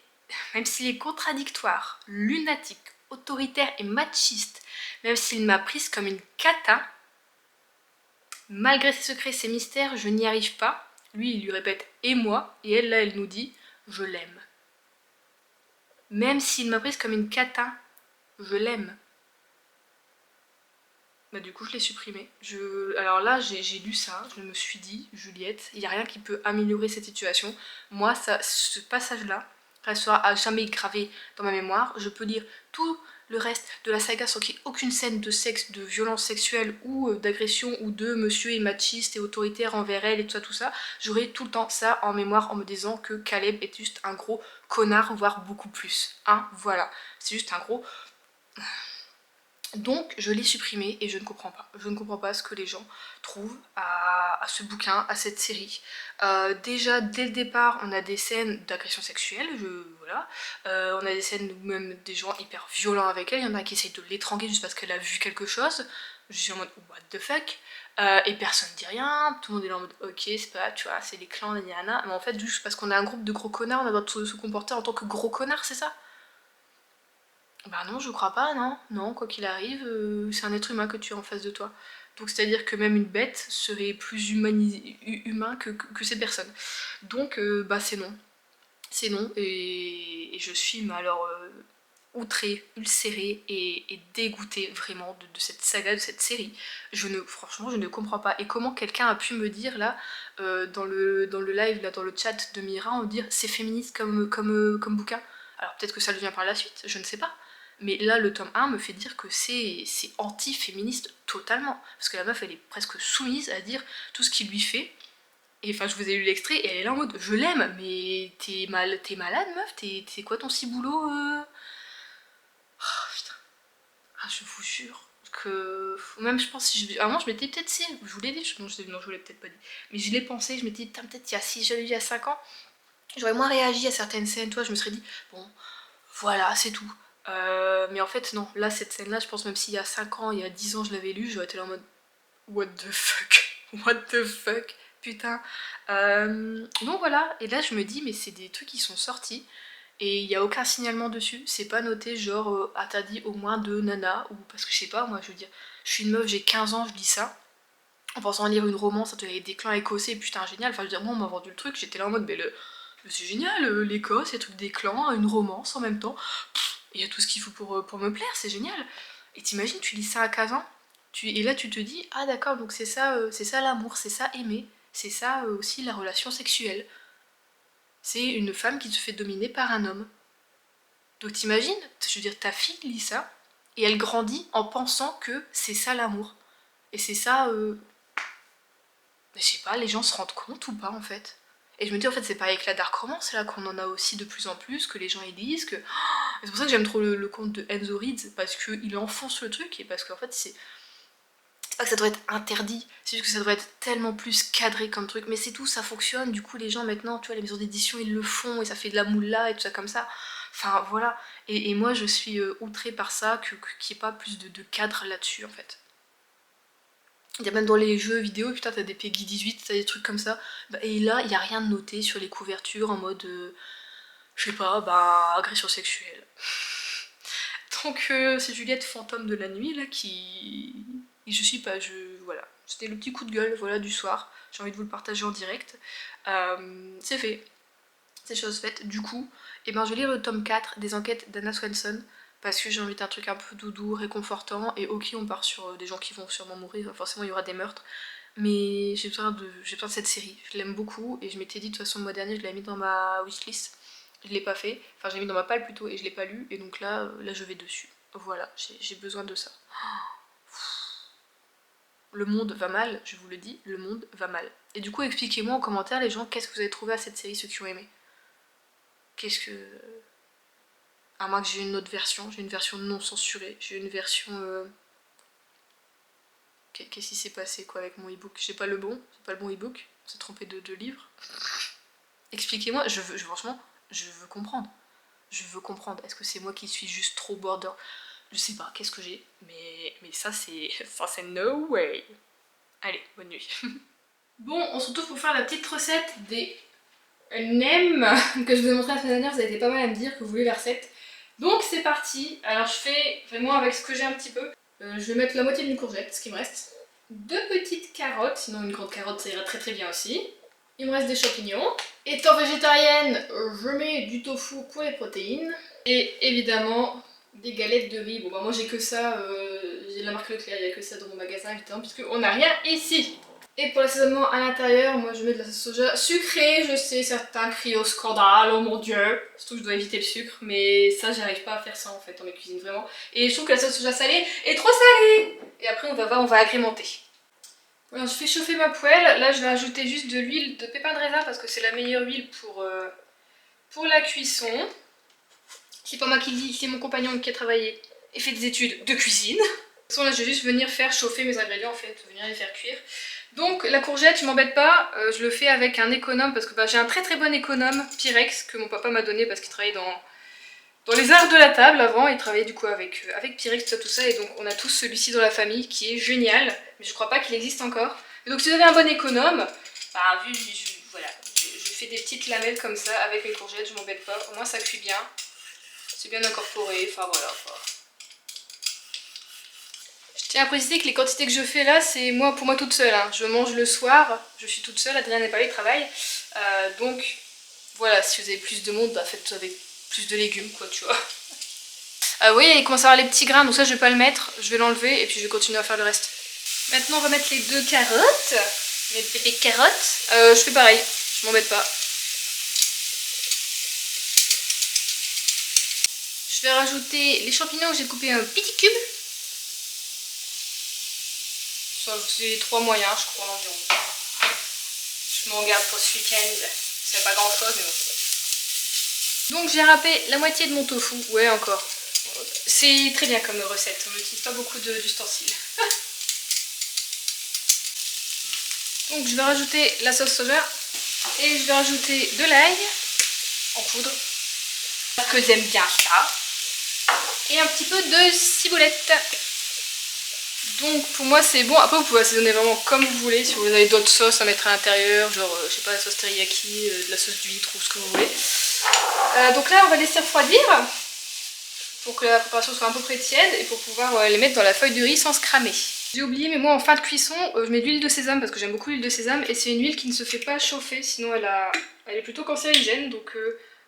même s'il est contradictoire, lunatique, autoritaire et machiste, même s'il m'a prise comme une cata, malgré ses secrets, ses mystères, je n'y arrive pas. Lui, il lui répète « et moi », et elle, là, elle nous dit « je l'aime ». Même s'il m'a prise comme une cata, je l'aime. Bah du coup, je l'ai supprimé. Alors là, j'ai lu ça, je me suis dit « Juliette, il n'y a rien qui peut améliorer cette situation. Moi, ce passage-là restera à jamais gravé dans ma mémoire. Je peux lire tout le reste de la saga sans qu'il n'y ait aucune scène de sexe, de violence sexuelle ou d'agression ou de monsieur est machiste et autoritaire envers elle et tout ça. J'aurai tout le temps ça en mémoire en me disant que Caleb est juste un gros connard, voire beaucoup plus. Hein, voilà. C'est juste un gros... Donc je l'ai supprimé et je ne comprends pas. Je ne comprends pas ce que les gens trouvent à ce bouquin, à cette série. Déjà dès le départ on a des scènes d'agression sexuelle, voilà. On a des scènes où même des gens hyper violents avec elle, il y en a qui essayent de l'étrangler juste parce qu'elle a vu quelque chose. Je suis en mode what the fuck, et personne dit rien, tout le monde est là en mode ok c'est pas, tu vois, c'est les clans, nanana. Mais en fait juste parce qu'on est un groupe de gros connards, on a besoin de se comporter en tant que gros connards, c'est ça? Bah non, je crois pas, non. Non, quoi qu'il arrive, c'est un être humain que tu as en face de toi. Donc c'est-à-dire que même une bête serait plus humain que ces personnes. Donc bah c'est non. C'est non, et je suis mais alors outrée, ulcérée et dégoûtée vraiment de cette saga, de cette série. Franchement, je ne comprends pas. Et comment quelqu'un a pu me dire là, dans le live, là, dans le chat de Mira, on dire c'est féministe comme bouquin. Alors peut-être que ça le devient par la suite, je ne sais pas. Mais là, le tome 1 me fait dire que c'est anti-féministe totalement. Parce que la meuf, elle est presque soumise à dire tout ce qu'il lui fait. Et enfin, je vous ai lu l'extrait et elle est là en mode je l'aime, mais t'es malade, meuf, c'est quoi ton ciboulot Oh putain, ah, je vous jure que. Même je pense, si à un moment, je m'étais peut-être si, je vous l'ai dit, non, je vous l'ai peut-être pas dit, mais je l'ai pensé, je m'étais dit, peut-être si j'avais vu il y a 5 ans, j'aurais moins réagi à certaines scènes, toi, je me serais dit, bon, voilà, c'est tout. Mais en fait, non, là, cette scène-là, je pense même s'il y a 5 ans, il y a 10 ans, je l'avais lu, j'aurais été là en mode what the fuck, what the fuck, putain. Donc voilà, et là je me dis mais c'est des trucs qui sont sortis et il n'y a aucun signalement dessus, c'est pas noté genre interdit au moins de nana, ou parce que je sais pas, moi je veux dire, je suis une meuf, j'ai 15 ans, je lis ça, en pensant lire une romance avec des clans écossais, putain génial, enfin je veux dire, moi on m'a vendu le truc, j'étais là en mode mais c'est génial, l'Écosse, les trucs des clans, une romance en même temps, il y a tout ce qu'il faut pour me plaire, c'est génial. Et t'imagines, tu lis ça à 15 ans, et là tu te dis, ah d'accord, donc c'est ça l'amour, c'est ça aimer, c'est ça aussi la relation sexuelle. C'est une femme qui se fait dominer par un homme. Donc t'imagines, je veux dire, ta fille lit ça, et elle grandit en pensant que c'est ça l'amour. Et c'est ça, je sais pas, les gens se rendent compte ou pas en fait. Et je me dis en fait c'est pas avec la dark romance là qu'on en a aussi de plus en plus, que les gens ils lisent, que... C'est pour ça que j'aime trop le conte de Enzo Reeds, parce qu'il enfonce le truc, et parce qu'en fait c'est pas que ça doit être interdit, c'est juste que ça devrait être tellement plus cadré comme truc, mais c'est tout, ça fonctionne, du coup les gens maintenant, tu vois, les maisons d'édition ils le font, et ça fait de la moula et tout ça comme ça, enfin voilà, et moi je suis outrée par ça, qu'il n'y ait pas plus de cadre là-dessus en fait. Il y a même dans les jeux vidéo, putain t'as des Peggy 18, t'as des trucs comme ça, et là il n'y a rien de noté sur les couvertures en mode, je sais pas, bah agression sexuelle. Donc c'est Juliette fantôme de la nuit là qui... Et je suis pas, voilà. C'était le petit coup de gueule voilà, du soir. J'ai envie de vous le partager en direct. C'est fait. C'est chose faite. Du coup, eh ben, je vais lire le tome 4 des enquêtes d'Anna Swenson. Parce que j'ai envie d'un truc un peu doudou, réconfortant. Et ok, on part sur des gens qui vont sûrement mourir. Forcément, il y aura des meurtres. Mais j'ai besoin de cette série. Je l'aime beaucoup. Et je m'étais dit, de toute façon, le mois dernier, je l'avais mis dans ma wishlist. Je l'ai pas fait. Enfin, je l'ai mis dans ma palle plutôt et je l'ai pas lu. Et donc là, je vais dessus. Voilà, j'ai besoin de ça. Le monde va mal, je vous le dis, le monde va mal. Et du coup, expliquez-moi en commentaire, les gens, qu'est-ce que vous avez trouvé à cette série, ceux qui ont aimé. qu'est-ce que... À moins que j'ai une autre version, j'ai une version non censurée, j'ai une version... Qu'est-ce qui s'est passé quoi avec mon e-book? J'ai pas le bon e-book, on s'est trompé de livre. Expliquez-moi, franchement, je veux comprendre. Je veux comprendre, est-ce que c'est moi qui suis juste trop border? Je sais pas, qu'est-ce que j'ai, mais ça c'est no way. Allez, bonne nuit. Bon, on se retrouve pour faire la petite recette des nems que je vous ai montré la semaine dernière, vous avez été pas mal à me dire que vous voulez la recette. Donc c'est parti, alors je fais vraiment avec ce que j'ai un petit peu. Je vais mettre la moitié d'une courgette, ce qui me reste. 2 petites carottes, sinon une grande carotte ça ira très très bien aussi. Il me reste des champignons. Étant végétarienne, je mets du tofu pour les protéines. Et évidemment, des galettes de riz. Bon bah moi j'ai que ça, j'ai la marque Leclerc, il n'y a que ça dans mon magasin évidemment, puisqu'on n'a rien ici. Et pour l'assaisonnement à l'intérieur, moi je mets de la sauce soja sucrée, je sais, certains crient au scandale, oh mon dieu. Surtout que je dois éviter le sucre, mais ça j'arrive pas à faire ça en fait dans mes cuisines vraiment. Et je trouve que la sauce soja salée est trop salée. Et après on va agrémenter. Voilà, je fais chauffer ma poêle, là je vais ajouter juste de l'huile de pépins de raisin parce que c'est la meilleure huile pour la cuisson. C'est pas moi qui le dis, c'est mon compagnon qui a travaillé et fait des études de cuisine. De toute façon là je vais juste venir faire chauffer mes ingrédients en fait, venir les faire cuire. Donc la courgette, je m'embête pas, je le fais avec un économe parce que j'ai un très très bon économe Pyrex que mon papa m'a donné parce qu'il travaillait dans les arts de la table avant, il travaillait du coup avec Pyrex, tout ça, et donc on a tous celui-ci dans la famille qui est génial, mais je crois pas qu'il existe encore. Et donc si vous avez un bon économe, bah voilà, je fais des petites lamelles comme ça avec mes courgettes, je m'embête pas, au moins ça cuit bien, c'est bien incorporé, enfin voilà quoi. Je tiens à préciser que les quantités que je fais là, c'est pour moi toute seule, hein. Je mange le soir, je suis toute seule, Adrien n'est pas là, il travaille, donc voilà, si vous avez plus de monde, bah faites avec plus de légumes quoi, tu vois. Vous voyez, il commence à avoir les petits grains, donc ça je vais pas le mettre, je vais l'enlever et puis je vais continuer à faire le reste. Maintenant on va mettre les 2 carottes, mes bébés carottes. Je fais pareil, je m'embête pas. Je vais rajouter les champignons que j'ai coupés en petits cubes. C'est 3 moyens je crois environ. Je m'en garde pour ce week-end, c'est pas grand chose mais bon. Donc j'ai râpé la moitié de mon tofu, ouais encore. C'est très bien comme recette, on n'utilise pas beaucoup d'ustensiles. Donc je vais rajouter la sauce soja et je vais rajouter de l'ail en poudre, parce que j'aime bien ça, et un petit peu de ciboulette. Donc pour moi c'est bon, après vous pouvez assaisonner vraiment comme vous voulez, si vous avez d'autres sauces à mettre à l'intérieur, genre je sais pas, la sauce teriyaki, de la sauce d'huître ou ce que vous voulez. Donc là on va laisser refroidir pour que la préparation soit à peu près tiède et pour pouvoir les mettre dans la feuille de riz sans se cramer. J'ai oublié, mais moi en fin de cuisson je mets de l'huile de sésame parce que j'aime beaucoup l'huile de sésame et c'est une huile qui ne se fait pas chauffer, sinon elle est plutôt cancérigène, donc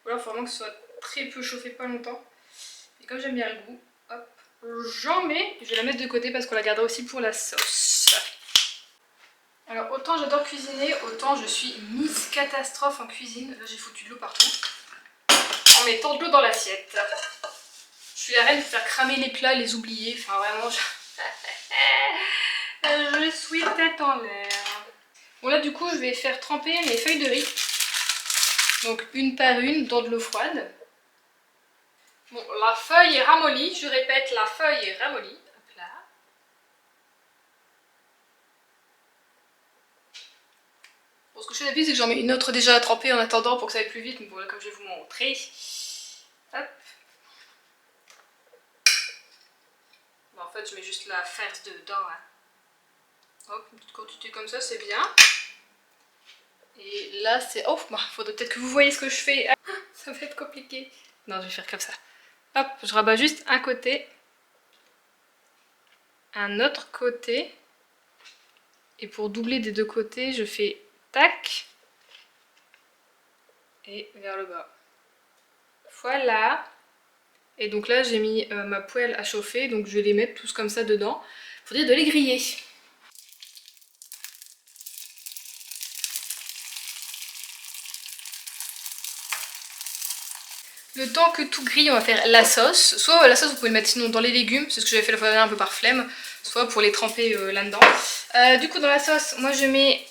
voilà, il faut vraiment que ce soit très peu chauffé, pas longtemps. Et comme j'aime bien le goût, hop, j'en mets, je vais la mettre de côté parce qu'on la gardera aussi pour la sauce. Alors autant j'adore cuisiner, autant je suis Miss Catastrophe en cuisine. Là j'ai foutu de l'eau partout en mettant de l'eau dans l'assiette. Je suis la reine de faire cramer les plats, les oublier, enfin vraiment je suis tête en l'air. Bon là du coup je vais faire tremper mes feuilles de riz, donc une par une dans de l'eau froide. Bon, la feuille est ramollie, je répète, la feuille est ramollie. Hop là. Bon, ce que je fais d'habitude c'est que j'en mets une autre déjà à tremper en attendant pour que ça aille plus vite, mais bon là comme je vais vous montrer. Hop. Bon, en fait je mets juste la farce dedans. Hein. Hop, une petite quantité comme ça, c'est bien. Et là c'est... Oh, bah, faudrait peut-être que vous voyez ce que je fais. Ah, ça va être compliqué. Non, je vais faire comme ça. Hop, je rabats juste un côté. Un autre côté. Et pour doubler des deux côtés, je fais tac. Et vers le bas. Voilà. Et donc là, j'ai mis ma poêle à chauffer. Donc je vais les mettre tous comme ça dedans. Il faudrait de les griller. Le temps que tout grille, on va faire la sauce. Soit la sauce, vous pouvez le mettre sinon dans les légumes, c'est ce que j'avais fait la fois dernière un peu par flemme. Soit pour les tremper là-dedans. Du coup, dans la sauce, moi je mets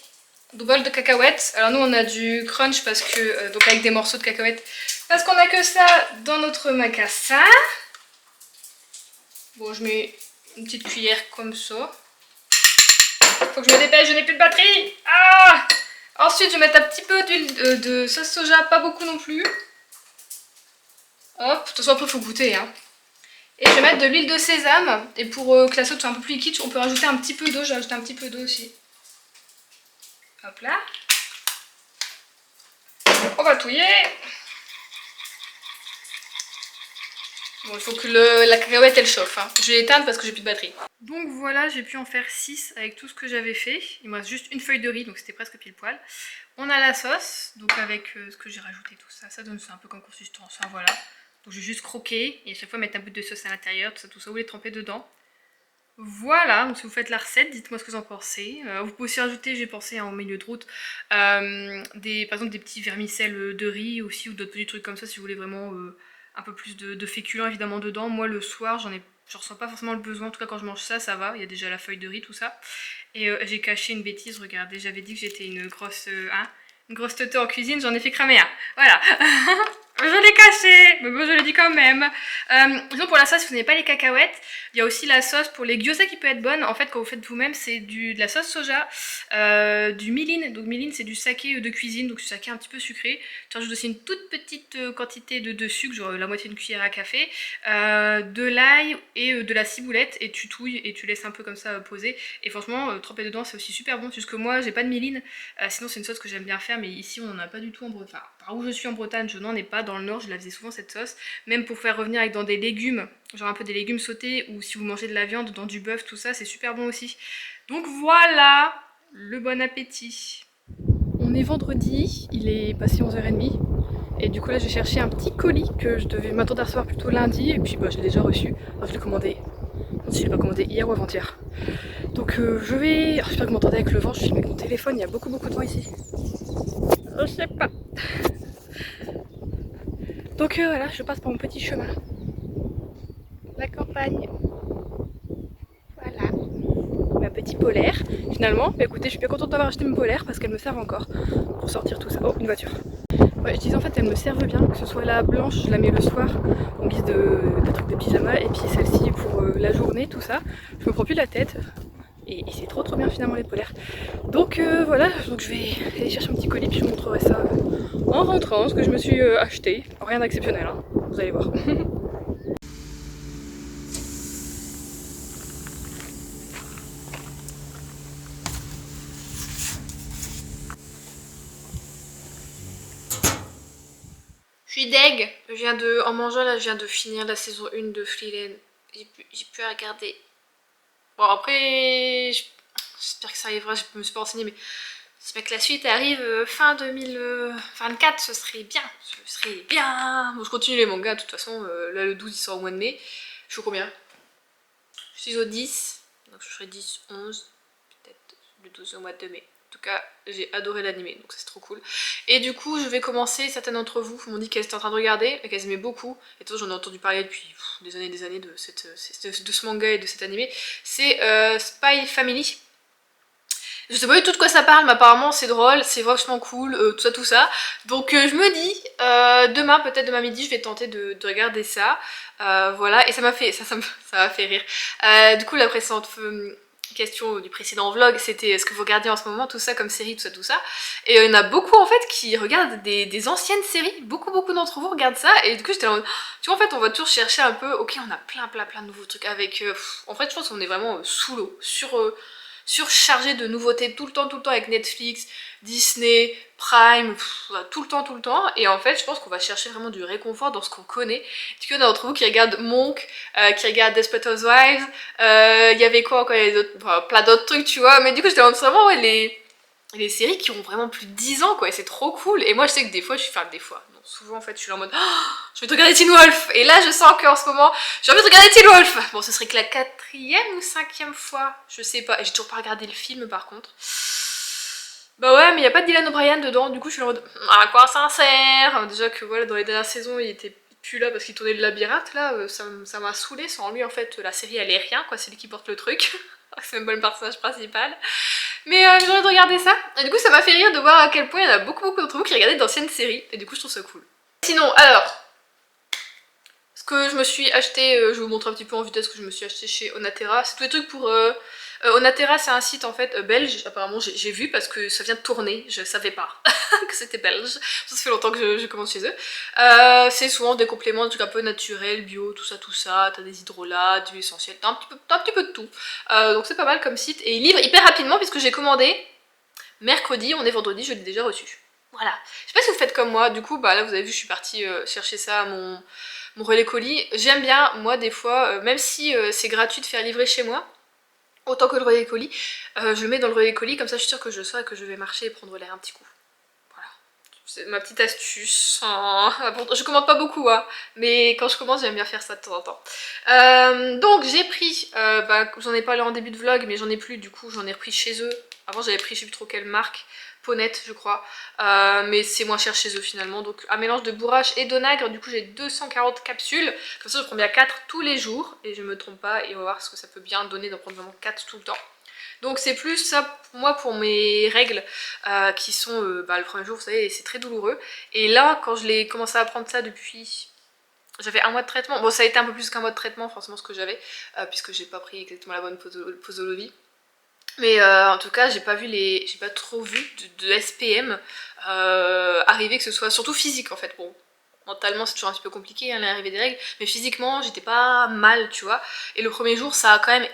2 bols de cacahuètes. Alors nous, on a du crunch parce que, donc avec des morceaux de cacahuètes, Parce qu'on a que ça dans notre macassin. Bon, je mets une petite cuillère comme ça. Faut que je me dépêche, je n'ai plus de batterie. Ah! Ensuite, je vais mettre un petit peu d'huile de sauce soja, pas beaucoup non plus. Hop, de toute façon après il faut goûter. Hein. Et je vais mettre de l'huile de sésame. Et pour que la sauce soit un peu plus liquide, on peut rajouter un petit peu d'eau. J'ai rajouté un petit peu d'eau aussi. Hop là. On va touiller. Bon, il faut que la cacahuète elle chauffe. Hein. Je vais l'éteindre parce que j'ai plus de batterie. Donc voilà, j'ai pu en faire 6 avec tout ce que j'avais fait. Il me reste juste une feuille de riz, donc c'était presque pile poil. On a la sauce, donc avec ce que j'ai rajouté, tout ça. Ça donne ça un peu comme consistance. Hein, voilà. Donc je vais juste croquer et à chaque fois mettre un bout de sauce à l'intérieur, tout ça, vous les tremper dedans. Voilà, donc si vous faites la recette, dites-moi ce que vous en pensez. Vous pouvez aussi rajouter, j'ai pensé en milieu de route, par exemple des petits vermicelles de riz aussi ou d'autres petits trucs comme ça si vous voulez vraiment un peu plus de féculents évidemment dedans. Moi le soir je ressens pas forcément le besoin, en tout cas quand je mange ça, ça va, il y a déjà la feuille de riz, tout ça. Et j'ai caché une bêtise, regardez, j'avais dit que j'étais une grosse teuteux en cuisine, j'en ai fait cramer un. Voilà. Je l'ai caché, mais bon, je le dis quand même. Sinon pour la sauce, si vous n'avez pas les cacahuètes, il y a aussi la sauce pour les gyoza qui peut être bonne. En fait, quand vous faites vous-même, c'est de la sauce soja, du mirin. Donc mirin, c'est du saké de cuisine, donc du saké un petit peu sucré. Tu rajoutes aussi une toute petite quantité de sucre, genre la moitié d'une cuillère à café, de l'ail et de la ciboulette, et tu touilles et tu laisses un peu comme ça poser. Et franchement, tremper dedans, c'est aussi super bon. C'est juste que moi, j'ai pas de mirin. Sinon, c'est une sauce que j'aime bien faire, mais ici, on n'en a pas du tout en Bretagne. Enfin, par où je suis en Bretagne, je n'en ai pas. Dans le Nord, je la faisais souvent cette sauce, même pour faire revenir avec dans des légumes, genre un peu des légumes sautés, ou si vous mangez de la viande, dans du bœuf, tout ça, c'est super bon aussi. Donc voilà, le bon appétit. On est vendredi, il est passé 11h30, et du coup là j'ai cherché un petit colis que je devais m'attendre à recevoir plutôt lundi, et puis bah, je l'ai déjà reçu. Enfin, je l'ai commandé, si je l'ai pas commandé hier ou avant-hier. Donc je vais... Oh, j'espère que vous m'entendez avec le vent, je filme avec mon téléphone, il y a beaucoup de vent ici. Je sais pas. Donc voilà, je passe par mon petit chemin. La campagne. Voilà. Ma petite polaire. Finalement, bah, écoutez, je suis bien contente d'avoir acheté mes polaires parce qu'elles me servent encore pour sortir tout ça. Oh, une voiture. Ouais, je disais en fait, elles me servent bien, que ce soit la blanche, je la mets le soir en guise de truc de pyjama, et puis celle-ci pour la journée, tout ça. Je me prends plus la tête. Et c'est trop bien finalement les polaires. Donc voilà, donc je vais aller chercher un petit colis puis je vous montrerai ça en rentrant, ce que je me suis acheté. Rien d'exceptionnel, hein, vous allez voir. Je suis deg, en mangeant là, je viens de finir la saison 1 de Fleabag. J'ai pu regarder. Bon après, j'espère que ça arrivera, je me suis pas renseignée, mais j'espère que la suite arrive fin 2024, ce serait bien. Ce serait bien. Bon, je continue les mangas de toute façon, là le 12 il sort au mois de mai. Je suis combien? Je suis au 10, donc je ferai 10, 11, peut-être le 12 au mois de mai. En tout cas, j'ai adoré l'animé, donc c'est trop cool. Et du coup, je vais commencer, certaines d'entre vous m'ont dit qu'elles étaient en train de regarder, et qu'elles aimaient beaucoup. Et tout, j'en ai entendu parler depuis des années de ce manga et de cet animé. C'est Spy Family. Je sais pas du tout de quoi ça parle, mais apparemment c'est drôle, c'est vachement cool, tout ça. Donc je me dis, demain, peut-être demain midi, je vais tenter de regarder ça. Voilà, et ça m'a fait rire. Du coup, la précédente question du précédent vlog, c'était ce que vous regardez en ce moment, tout ça comme série, tout ça. Et il y en a beaucoup en fait qui regardent des anciennes séries, beaucoup d'entre vous regardent ça, et du coup j'étais en mode, tu vois en fait on va toujours chercher un peu, ok on a plein de nouveaux trucs avec, en fait je pense qu'on est vraiment sous l'eau, surchargé de nouveautés tout le temps avec Netflix, Disney, Prime, tout le temps, et en fait je pense qu'on va chercher vraiment du réconfort dans ce qu'on connaît. Du coup il y en a d'entre vous qui regardent Monk, qui regardent Desperate Housewives, il y avait quoi encore, plein d'autres trucs tu vois, mais du coup j'étais vraiment ouais, les séries qui ont vraiment plus de 10 ans quoi, et c'est trop cool. Et moi je sais que des fois, souvent en fait je suis là en mode je vais te regarder Teen Wolf, et là je sens qu'en ce moment j'ai envie de regarder Teen Wolf. Bon ce serait que la 4e ou 5e fois, je sais pas, et j'ai toujours pas regardé le film par contre. Bah ouais, mais il y a pas de Dylan O'Brien dedans, du coup je suis là en mode à quoi ça sert. Déjà que voilà, dans les dernières saisons il était plus là parce qu'il tournait le labyrinthe là, ça m'a saoulé. Sans lui en fait la série elle est rien quoi, c'est lui qui porte le truc. C'est même pas le personnage principal. Mais j'ai envie de regarder ça. Et du coup ça m'a fait rire de voir à quel point il y en a beaucoup d'entre vous qui regardaient d'anciennes séries. Et du coup je trouve ça cool. Sinon, alors, ce que je me suis acheté, je vais vous montrer un petit peu en vitesse ce que je me suis acheté chez Onaterra. C'est tous les trucs pour... Onaterra, c'est un site en fait belge, apparemment j'ai vu parce que ça vient de tourner, je savais pas que c'était belge, ça fait longtemps que je commande chez eux. C'est souvent des compléments, des trucs un peu naturels, bio, tout ça, t'as des hydrolats, du essentiel, t'as un petit peu de tout. Donc c'est pas mal comme site, et ils livrent hyper rapidement puisque j'ai commandé mercredi, on est vendredi, je l'ai déjà reçu. Voilà. Je sais pas si vous faites comme moi, du coup, bah là vous avez vu, je suis partie chercher ça à mon relais colis. J'aime bien, moi des fois, même si c'est gratuit de faire livrer chez moi, autant que le relais colis, je le mets dans le relais colis, comme ça je suis sûre que je sors et que je vais marcher et prendre l'air un petit coup. Voilà. C'est ma petite astuce. Je commande pas beaucoup, hein, mais quand je commence j'aime bien faire ça de temps en temps. Donc j'ai pris, j'en ai parlé en début de vlog, mais j'en ai plus, du coup j'en ai repris chez eux. Avant j'avais pris je sais plus trop quelle marque, Ponette je crois, mais c'est moins cher chez eux finalement. Donc un mélange de bourrache et d'onagre, du coup j'ai 240 capsules, comme ça je prends bien 4 tous les jours, et je me trompe pas, et on va voir ce que ça peut bien donner d'en prendre vraiment 4 tout le temps. Donc c'est plus ça pour moi pour mes règles qui sont le premier jour, vous savez, c'est très douloureux. Et là quand je l'ai commencé à prendre ça depuis... J'avais un mois de traitement, bon ça a été un peu plus qu'un mois de traitement forcément ce que j'avais, puisque j'ai pas pris exactement la bonne posologie. Mais en tout cas, j'ai pas trop vu de SPM arriver, que ce soit surtout physique en fait. Bon, mentalement c'est toujours un petit peu compliqué hein, l'arrivée des règles, mais physiquement j'étais pas mal, tu vois. Et le premier jour, ça a quand même,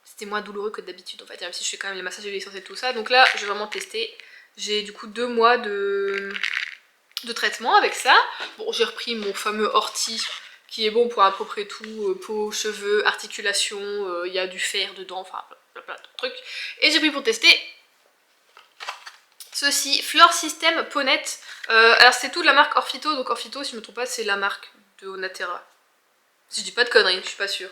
c'était moins douloureux que d'habitude, on va dire, même si je fais quand même les massages et l'essentiel et tout ça. Donc là, je vais vraiment tester. J'ai du coup 2 mois de traitement avec ça. Bon, j'ai repris mon fameux ortie qui est bon pour à peu près tout, peau, cheveux, articulations, il y a du fer dedans, enfin plein de trucs. Et j'ai pris pour tester ceci, Flore System Ponette. Alors c'est tout de la marque Orfito, donc Orfito si je me trompe pas c'est la marque de Onaterra. Si je dis pas de conneries, je suis pas sûre.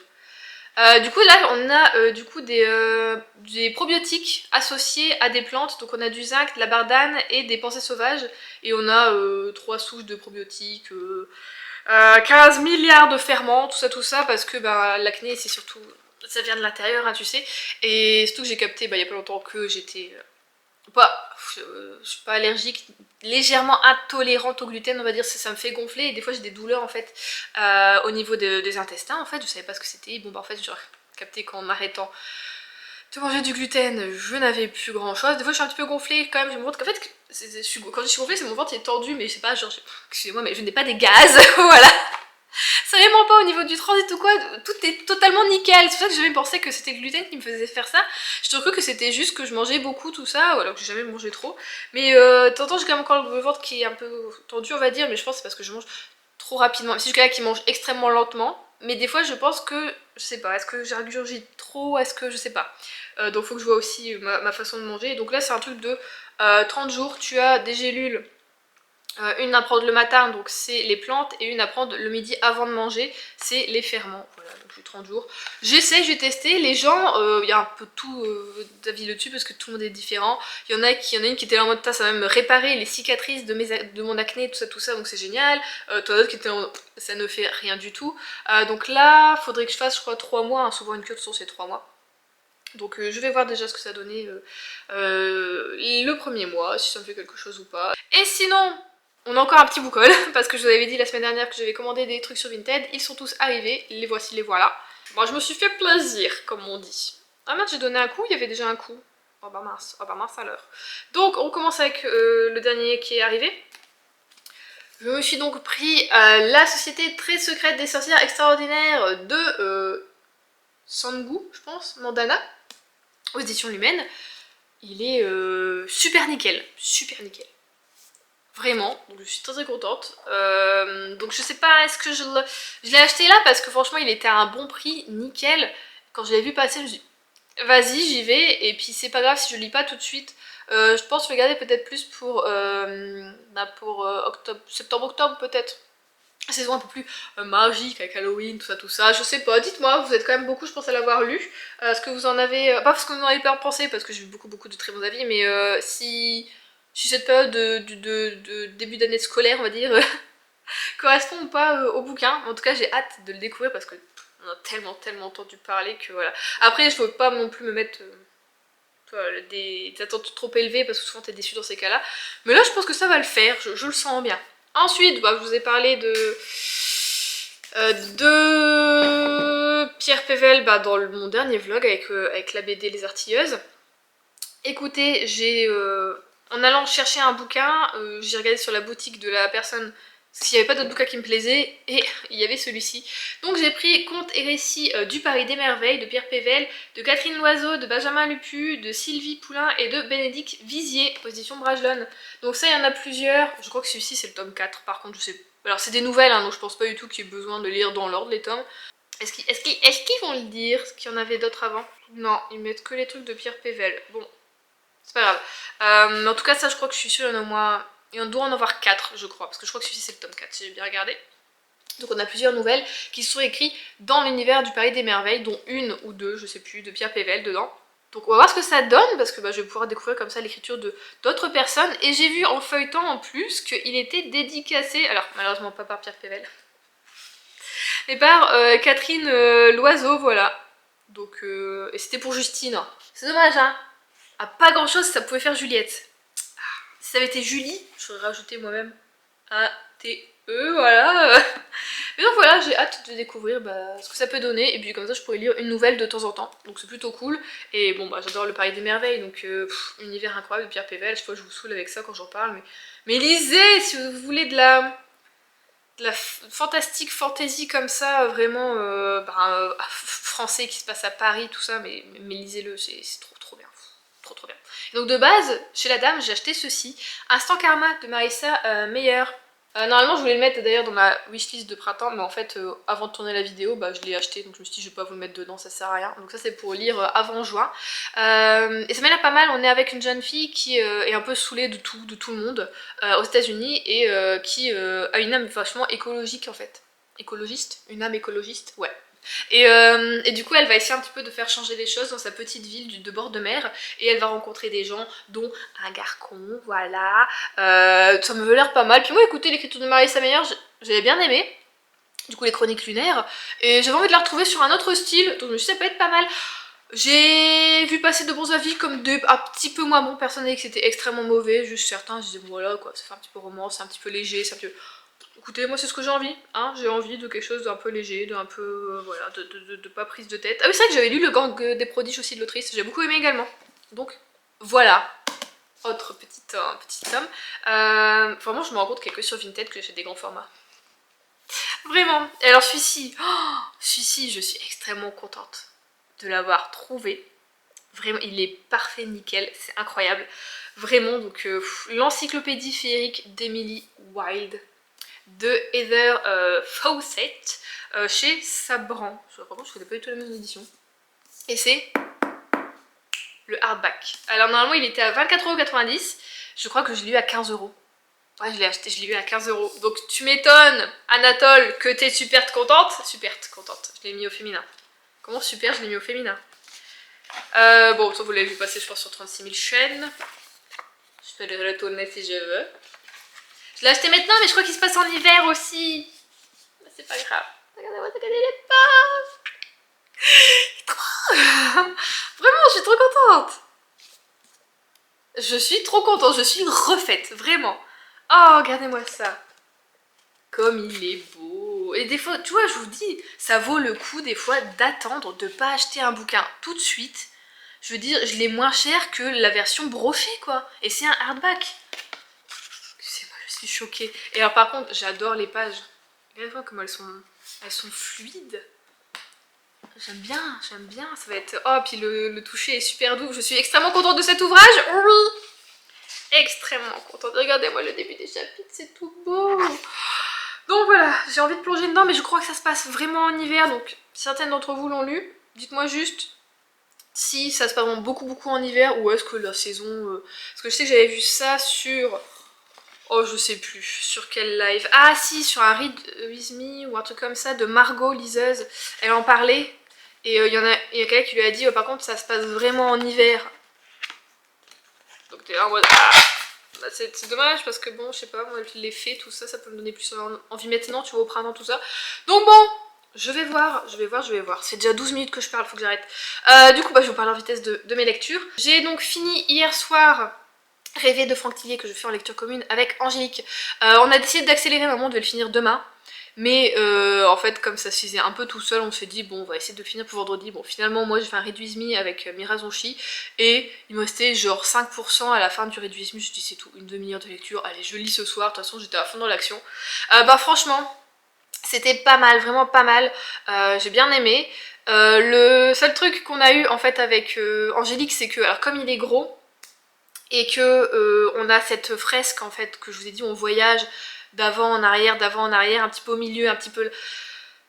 Du coup là on a du coup des probiotiques associés à des plantes, donc on a du zinc, de la bardane et des pensées sauvages, et on a 3 souches de probiotiques, 15 milliards de ferments, tout ça parce que l'acné c'est surtout, ça vient de l'intérieur hein, tu sais, et surtout que j'ai capté il y a pas longtemps que j'étais je suis pas allergique, légèrement intolérante au gluten on va dire, ça me fait gonfler et des fois j'ai des douleurs en fait au niveau des intestins en fait, je savais pas ce que c'était, bon en fait j'ai capté qu'en arrêtant de manger du gluten je n'avais plus grand chose, des fois je suis un petit peu gonflée quand même, je me rends compte qu'en fait quand je suis gonflée c'est mon ventre qui est tordu, mais c'est pas genre, excusez-moi mais je n'ai pas des gaz, voilà. C'est vraiment pas au niveau du transit ou quoi, tout est totalement nickel. C'est pour ça que j'avais pensé que c'était le gluten qui me faisait faire ça. Je te cru que c'était juste que je mangeais beaucoup tout ça, alors que j'ai jamais mangé trop. Mais de temps en temps j'ai quand même encore le ventre qui est un peu tendu on va dire, mais je pense que c'est parce que je mange trop rapidement. Si je suis quelqu'un qui mange extrêmement lentement, mais des fois je pense que, je sais pas, est-ce que j'ingurgite trop, est-ce que je sais pas. Donc faut que je vois aussi ma façon de manger. Donc là c'est un truc de 30 jours, tu as des gélules. Une à prendre le matin, donc c'est les plantes, et une à prendre le midi avant de manger, c'est les ferments. Voilà, donc j'ai 30 jours. J'essaie, je vais tester. Les gens, il y a un peu tout d'avis dessus parce que tout le monde est différent. Il y en a une qui était là en mode ça va même réparer les cicatrices de mon acné, tout ça, donc c'est génial. Toi d'autres qui étaient en mode ça ne fait rien du tout. Donc là, faudrait que je fasse, je crois, 3 mois. Hein, souvent une cure de source c'est 3 mois. Donc je vais voir déjà ce que ça donnait le premier mois, si ça me fait quelque chose ou pas. Et sinon, on a encore un petit boucol, parce que je vous avais dit la semaine dernière que j'avais commandé des trucs sur Vinted, ils sont tous arrivés, les voici, les voilà. Bon, je me suis fait plaisir, comme on dit. Ah mince, j'ai donné un coup, il y avait déjà un coup. Oh bah mince alors. Donc on commence avec le dernier qui est arrivé. Je me suis donc pris la société très secrète des sorcières extraordinaires de Sangu, je pense, Mandana, aux éditions Lumen. Il est super nickel, vraiment, donc je suis très contente. Donc je sais pas, est-ce que je l'ai acheté là parce que franchement il était à un bon prix, nickel. Quand je l'ai vu passer, je me suis dit vas-y j'y vais, et puis c'est pas grave si je lis pas tout de suite. Je pense regarder peut-être plus pour septembre-octobre peut-être. Saison un peu plus magique avec Halloween, tout ça, je sais pas, dites-moi, vous êtes quand même beaucoup je pense à l'avoir lu, ce que vous en avez, pas parce que vous en avez pas pensé, parce que j'ai vu beaucoup de très bons avis, mais si cette période de début d'année scolaire on va dire correspond ou pas au bouquin. En tout cas j'ai hâte de le découvrir parce que on a tellement entendu parler que voilà. Après je veux pas non plus me mettre des attentes trop élevées parce que souvent t'es déçu dans ces cas là, mais là je pense que ça va le faire, je le sens bien. Ensuite, bah, je vous ai parlé de Pierre Pével bah, dans mon dernier vlog avec la BD Les Artilleuses. Écoutez, en allant chercher un bouquin, j'ai regardé sur la boutique de la personne s'il n'y avait pas d'autres bouquins qui me plaisaient, et il y avait celui-ci. Donc j'ai pris Contes et récits du Paris des Merveilles de Pierre Pével, de Catherine Loiseau, de Benjamin Lupu, de Sylvie Poulain et de Bénédicte Vizier, position Bragelonne. Donc ça, il y en a plusieurs. Je crois que celui-ci c'est le tome 4, par contre je sais. Alors c'est des nouvelles, hein, donc je pense pas du tout qu'il y ait besoin de lire dans l'ordre les tomes. Est-ce qu'ils vont le dire, ce qu'il y en avait d'autres avant? Non, ils mettent que les trucs de Pierre Pével. Bon, c'est pas grave. Mais en tout cas, ça, je crois que je suis sûre, il y en a au moins. Il doit en avoir 4, je crois, parce que je crois que celui-ci c'est le tome 4, si j'ai bien regardé. Donc on a plusieurs nouvelles qui sont écrites dans l'univers du Paris des Merveilles, dont une ou deux, je sais plus, de Pierre Pével dedans. Donc on va voir ce que ça donne, parce que bah, je vais pouvoir découvrir comme ça l'écriture d'autres personnes. Et j'ai vu en feuilletant en plus qu'il était dédicacé, alors malheureusement pas par Pierre Pével, mais par Catherine Loiseau, voilà. Donc, et c'était pour Justine. C'est dommage, hein. Ah, pas grand chose, ça pouvait faire Juliette. Si ça avait été Julie, j'aurais rajouté moi-même A-T-E, voilà. Mais donc voilà, j'ai hâte de découvrir ce que ça peut donner. Et puis comme ça, je pourrais lire une nouvelle de temps en temps. Donc c'est plutôt cool. Et bon, bah j'adore le Paris des Merveilles. Donc univers incroyable de Pierre Pével. Je sais pas, je vous saoule avec ça quand j'en parle. Mais lisez si vous voulez de la fantastique fantasy comme ça, vraiment français qui se passe à Paris, tout ça. Mais lisez-le, c'est trop bien. Trop bien. Donc de base, chez la dame, j'ai acheté ceci, Instant Karma de Marissa Meyer. Normalement je voulais le mettre d'ailleurs dans ma wishlist de printemps, mais en fait avant de tourner la vidéo, bah, je l'ai acheté, donc je me suis dit je vais pas vous le mettre dedans, ça sert à rien. Donc ça c'est pour lire avant juin. Et ça m'a l'air pas mal, on est avec une jeune fille qui est un peu saoulée de tout le monde aux États-Unis et qui a une âme vachement écologique en fait. Écologiste? Une âme écologiste? Ouais. Et du coup elle va essayer un petit peu de faire changer les choses dans sa petite ville de bord de mer, et elle va rencontrer des gens dont un garcon, voilà. Ça me veut l'air pas mal. Puis moi écoutez, l'écriture de Marissa Meyer j'avais bien aimé, du coup les chroniques lunaires, et j'avais envie de la retrouver sur un autre style, donc je me suis dit ça peut être pas mal. J'ai vu passer de bons avis comme un petit peu moins bon, personne n'a dit que c'était extrêmement mauvais, juste certains je disais bon, voilà quoi, ça fait un petit peu romance, c'est un petit peu léger, c'est un petit peu... Écoutez, moi c'est ce que j'ai envie, hein, j'ai envie de quelque chose d'un peu léger, d'un peu, voilà, de pas prise de tête. Ah oui, c'est vrai que j'avais lu Le Gang des Prodiges aussi de l'autrice, j'ai beaucoup aimé également. Donc, voilà, autre petit tome. Vraiment, je me rends compte qu'il n'y a que sur Vinted que j'ai des grands formats. Vraiment. Et alors celui-ci, je suis extrêmement contente de l'avoir trouvé. Vraiment, il est parfait, nickel, c'est incroyable. Vraiment, donc, l'encyclopédie féerique d'Emily Wilde, de Heather Fawcett chez Sabran. Par contre, je connais pas du tout la même édition. Et c'est le hardback. Alors normalement, il était à 24,90 €. Je crois que je l'ai eu à 15 €. Ouais, je l'ai eu à 15 €. Donc tu m'étonnes, Anatole, que t'es super contente. Super contente. Je l'ai mis au féminin. Comment super, je l'ai mis au féminin. Bon, ça vous l'avez vu passer, je pense, sur 36 000 chaînes. Je peux le retourner si je veux. Je l'ai acheté maintenant, mais je crois qu'il se passe en hiver aussi. Mais c'est pas grave. Regardez-moi, regardez les pages. Vraiment, je suis trop contente. Je suis trop contente, je suis refaite, vraiment. Oh, regardez-moi ça. Comme il est beau. Et des fois, tu vois, je vous dis, ça vaut le coup des fois d'attendre, de pas acheter un bouquin tout de suite. Je veux dire, je l'ai moins cher que la version brochée, quoi. Et c'est un hardback. Je suis choquée. Et alors par contre, j'adore les pages. Regardez-moi comment elles sont fluides. J'aime bien, ça va être... Oh, puis le toucher est super doux. Je suis extrêmement contente de cet ouvrage. Oui, extrêmement contente. Regardez-moi le début des chapitres, c'est tout beau. Donc voilà, j'ai envie de plonger dedans, mais je crois que ça se passe vraiment en hiver. Donc certaines d'entre vous l'ont lu. Dites-moi juste si ça se passe vraiment beaucoup en hiver, ou est-ce que la saison... Parce que je sais que j'avais vu ça sur... Oh, je sais plus sur quel live. Ah si, sur un Read With Me ou un truc comme ça de Margot, liseuse. Elle en parlait. Et il y a quelqu'un qui lui a dit par contre ça se passe vraiment en hiver. Donc t'es là en mode bah, c'est dommage parce que bon, je sais pas, moi l'effet, tout ça, ça peut me donner plus envie maintenant, tu vois, au printemps, tout ça. Donc bon, je vais voir. C'est déjà 12 minutes que je parle, faut que j'arrête. Du coup, bah, je vous parle en vitesse de mes lectures. J'ai donc fini hier soir Rêver de Franck Tillier que je fais en lecture commune avec Angélique. On a décidé d'accélérer, maman devait le finir demain. Mais en fait, comme ça se faisait un peu tout seul, on s'est dit bon, on va essayer de le finir pour vendredi. Bon, finalement, moi j'ai fait un Reduise Me avec Mira Zonchi et il me restait genre 5% à la fin du Reduise Me. Je dis c'est tout, une demi-heure de lecture. Allez, je lis ce soir. De toute façon, j'étais à fond dans l'action. Bah, franchement, c'était pas mal, vraiment pas mal. J'ai bien aimé. Le seul truc qu'on a eu en fait avec Angélique, c'est que, alors comme il est gros et que on a cette fresque en fait que je vous ai dit, on voyage d'avant en arrière, un petit peu au milieu, un petit peu...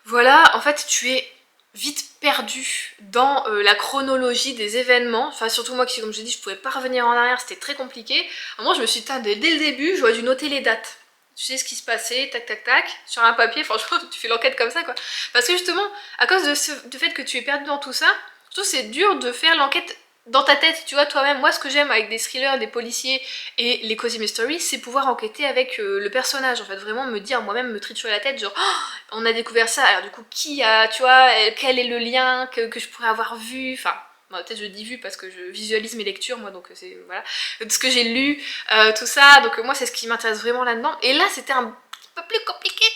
Voilà, en fait tu es vite perdu dans la chronologie des événements. Enfin surtout moi qui, comme je l'ai dit, je pouvais pas revenir en arrière, c'était très compliqué. Moi je me suis dit, dès le début, j'aurais dû noter les dates. Tu sais ce qui se passait, tac tac tac, sur un papier, franchement tu fais l'enquête comme ça quoi. Parce que justement, à cause du fait que tu es perdu dans tout ça, surtout c'est dur de faire l'enquête dans ta tête, tu vois, toi-même. Moi ce que j'aime avec des thrillers, des policiers et les cozy mysteries, c'est pouvoir enquêter avec le personnage, en fait, vraiment me dire, moi-même me triturer la tête, genre, oh, on a découvert ça, alors du coup, qui a, tu vois, quel est le lien que je pourrais avoir vu, enfin... Bon, peut-être je dis vu parce que je visualise mes lectures moi, donc c'est voilà, de ce que j'ai lu, tout ça, donc moi c'est ce qui m'intéresse vraiment là-dedans. Et là c'était un petit peu plus compliqué.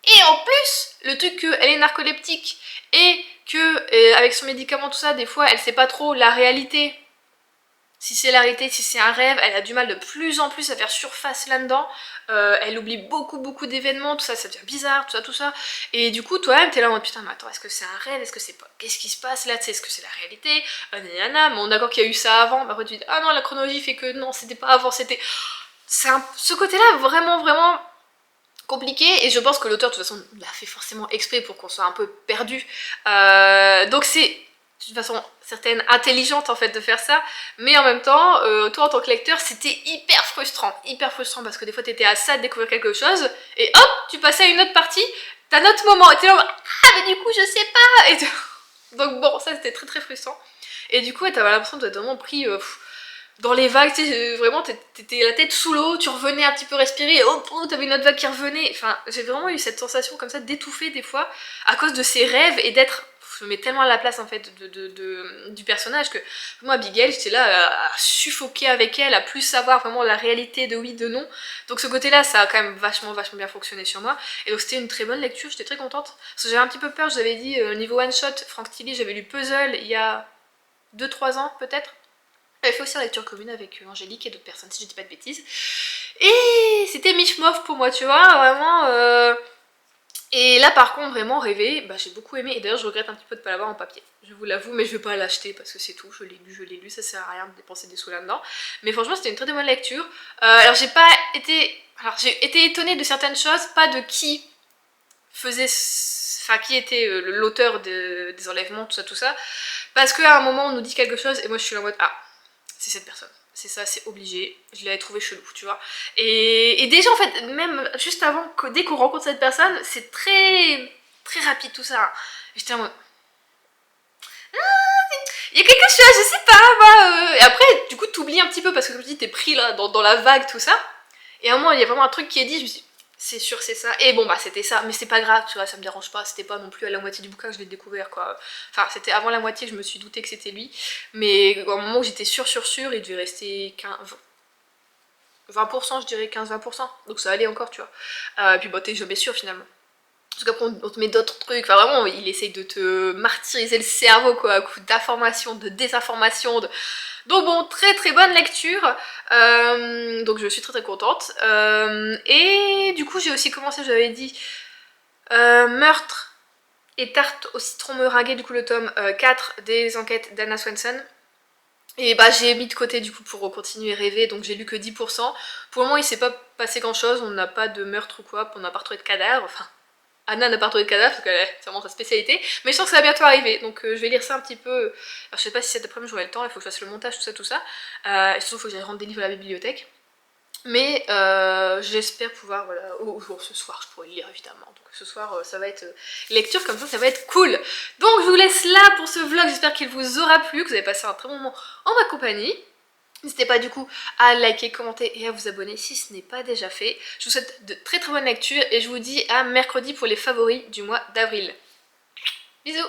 Et en plus, le truc qu'elle est narcoleptique et que avec son médicament tout ça, des fois elle sait pas trop la réalité. Si c'est la réalité, si c'est un rêve, elle a du mal de plus en plus à faire surface là-dedans. Elle oublie beaucoup d'événements, tout ça, ça devient bizarre, tout ça, tout ça. Et du coup, toi-même, t'es là en mode putain, mais attends, est-ce que c'est un rêve? Est-ce que c'est pas... Qu'est-ce qui se passe là? Tu sais, est-ce que c'est la réalité? Nanana, bon, d'accord qu'il y a eu ça avant, mais après tu dis, ah non, la chronologie fait que non, c'était pas avant, c'était... Ce côté-là, vraiment compliqué, et je pense que l'auteur, de toute façon, l'a fait forcément exprès pour qu'on soit un peu perdu. Donc c'est... de façon certaine intelligente en fait de faire ça, mais en même temps toi en tant que lecteur c'était hyper frustrant parce que des fois t'étais à ça de découvrir quelque chose et hop tu passais à une autre partie, t'as un autre moment et t'es là ah mais du coup je sais pas et donc bon ça c'était très frustrant et du coup t'avais l'impression d'être vraiment pris dans les vagues, tu sais, vraiment t'étais la tête sous l'eau, tu revenais un petit peu respirer et oh t'avais une autre vague qui revenait, enfin j'ai vraiment eu cette sensation comme ça d'étouffer des fois à cause de ces rêves et d'être... Je me mets tellement à la place en fait du personnage que moi Abigail j'étais là à suffoquer avec elle, à plus savoir vraiment la réalité de oui, de non. Donc ce côté là ça a quand même vachement bien fonctionné sur moi. Et donc c'était une très bonne lecture, j'étais très contente. Parce que j'avais un petit peu peur, je vous avais dit niveau one shot, Franck Tilly, j'avais lu Puzzle il y a 2-3 ans peut-être. J'avais fait aussi en lecture commune avec Angélique et d'autres personnes si je dis pas de bêtises. Et c'était Mishmoff pour moi tu vois, vraiment... Et là par contre vraiment rêver, bah, j'ai beaucoup aimé et d'ailleurs je regrette un petit peu de pas l'avoir en papier, je vous l'avoue, mais je vais pas l'acheter parce que c'est tout, je l'ai lu, ça sert à rien de dépenser des sous là-dedans. Mais franchement c'était une très bonne lecture. Alors j'ai été étonnée de certaines choses, pas de qui faisait, enfin qui était l'auteur des enlèvements, tout ça, parce qu'à un moment on nous dit quelque chose et moi je suis en mode ah, c'est cette personne. C'est ça, c'est obligé, je l'avais trouvé chelou, tu vois. Et déjà en fait, même juste avant, dès qu'on rencontre cette personne, c'est très rapide tout ça. J'étais en mode... il y a quelque chose, je sais pas, moi... Et après, du coup, t'oublies un petit peu parce que comme je dis, t'es pris là dans la vague, tout ça. Et à un moment, il y a vraiment un truc qui est dit, je me suis dit, c'est sûr, c'est ça. Et bon, bah c'était ça, mais c'est pas grave, tu vois, ça me dérange pas. C'était pas non plus à la moitié du bouquin que je l'ai découvert, quoi. Enfin, c'était avant la moitié que je me suis douté que c'était lui. Mais au moment où j'étais sûre, il devait rester 20%, je dirais 15-20%. Donc ça allait encore, tu vois. Et puis bah t'es jamais sûr finalement. Parce qu'après on te met d'autres trucs, enfin vraiment il essaye de te martyriser le cerveau quoi, à coup d'informations, de désinformations, donc bon, très bonne lecture, donc je suis très contente. Et du coup j'ai aussi commencé, je vous avais dit, Meurtre et tarte au citron meringué, du coup le tome 4 des enquêtes d'Anna Swenson. Et bah j'ai mis de côté du coup pour continuer à rêver, donc j'ai lu que 10%. Pour le moment il s'est pas passé grand chose, on n'a pas de meurtre ou quoi, on n'a pas retrouvé de cadavre, enfin... Anna n'a pas retrouvé de cadavre parce que c'est vraiment sa spécialité, mais je sens que ça va bientôt arriver, donc je vais lire ça un petit peu. Alors je sais pas si cet après-midi j'aurai le temps, il faut que je fasse le montage, tout ça. Et surtout il faut que j'aille rendre des livres à la bibliothèque. Mais j'espère pouvoir, voilà, ce soir je pourrais lire évidemment, donc ce soir ça va être lecture comme ça va être cool. Donc je vous laisse là pour ce vlog, j'espère qu'il vous aura plu, que vous avez passé un très bon moment en ma compagnie. N'hésitez pas du coup à liker, commenter et à vous abonner si ce n'est pas déjà fait. Je vous souhaite de très bonnes lectures et je vous dis à mercredi pour les favoris du mois d'avril. Bisous!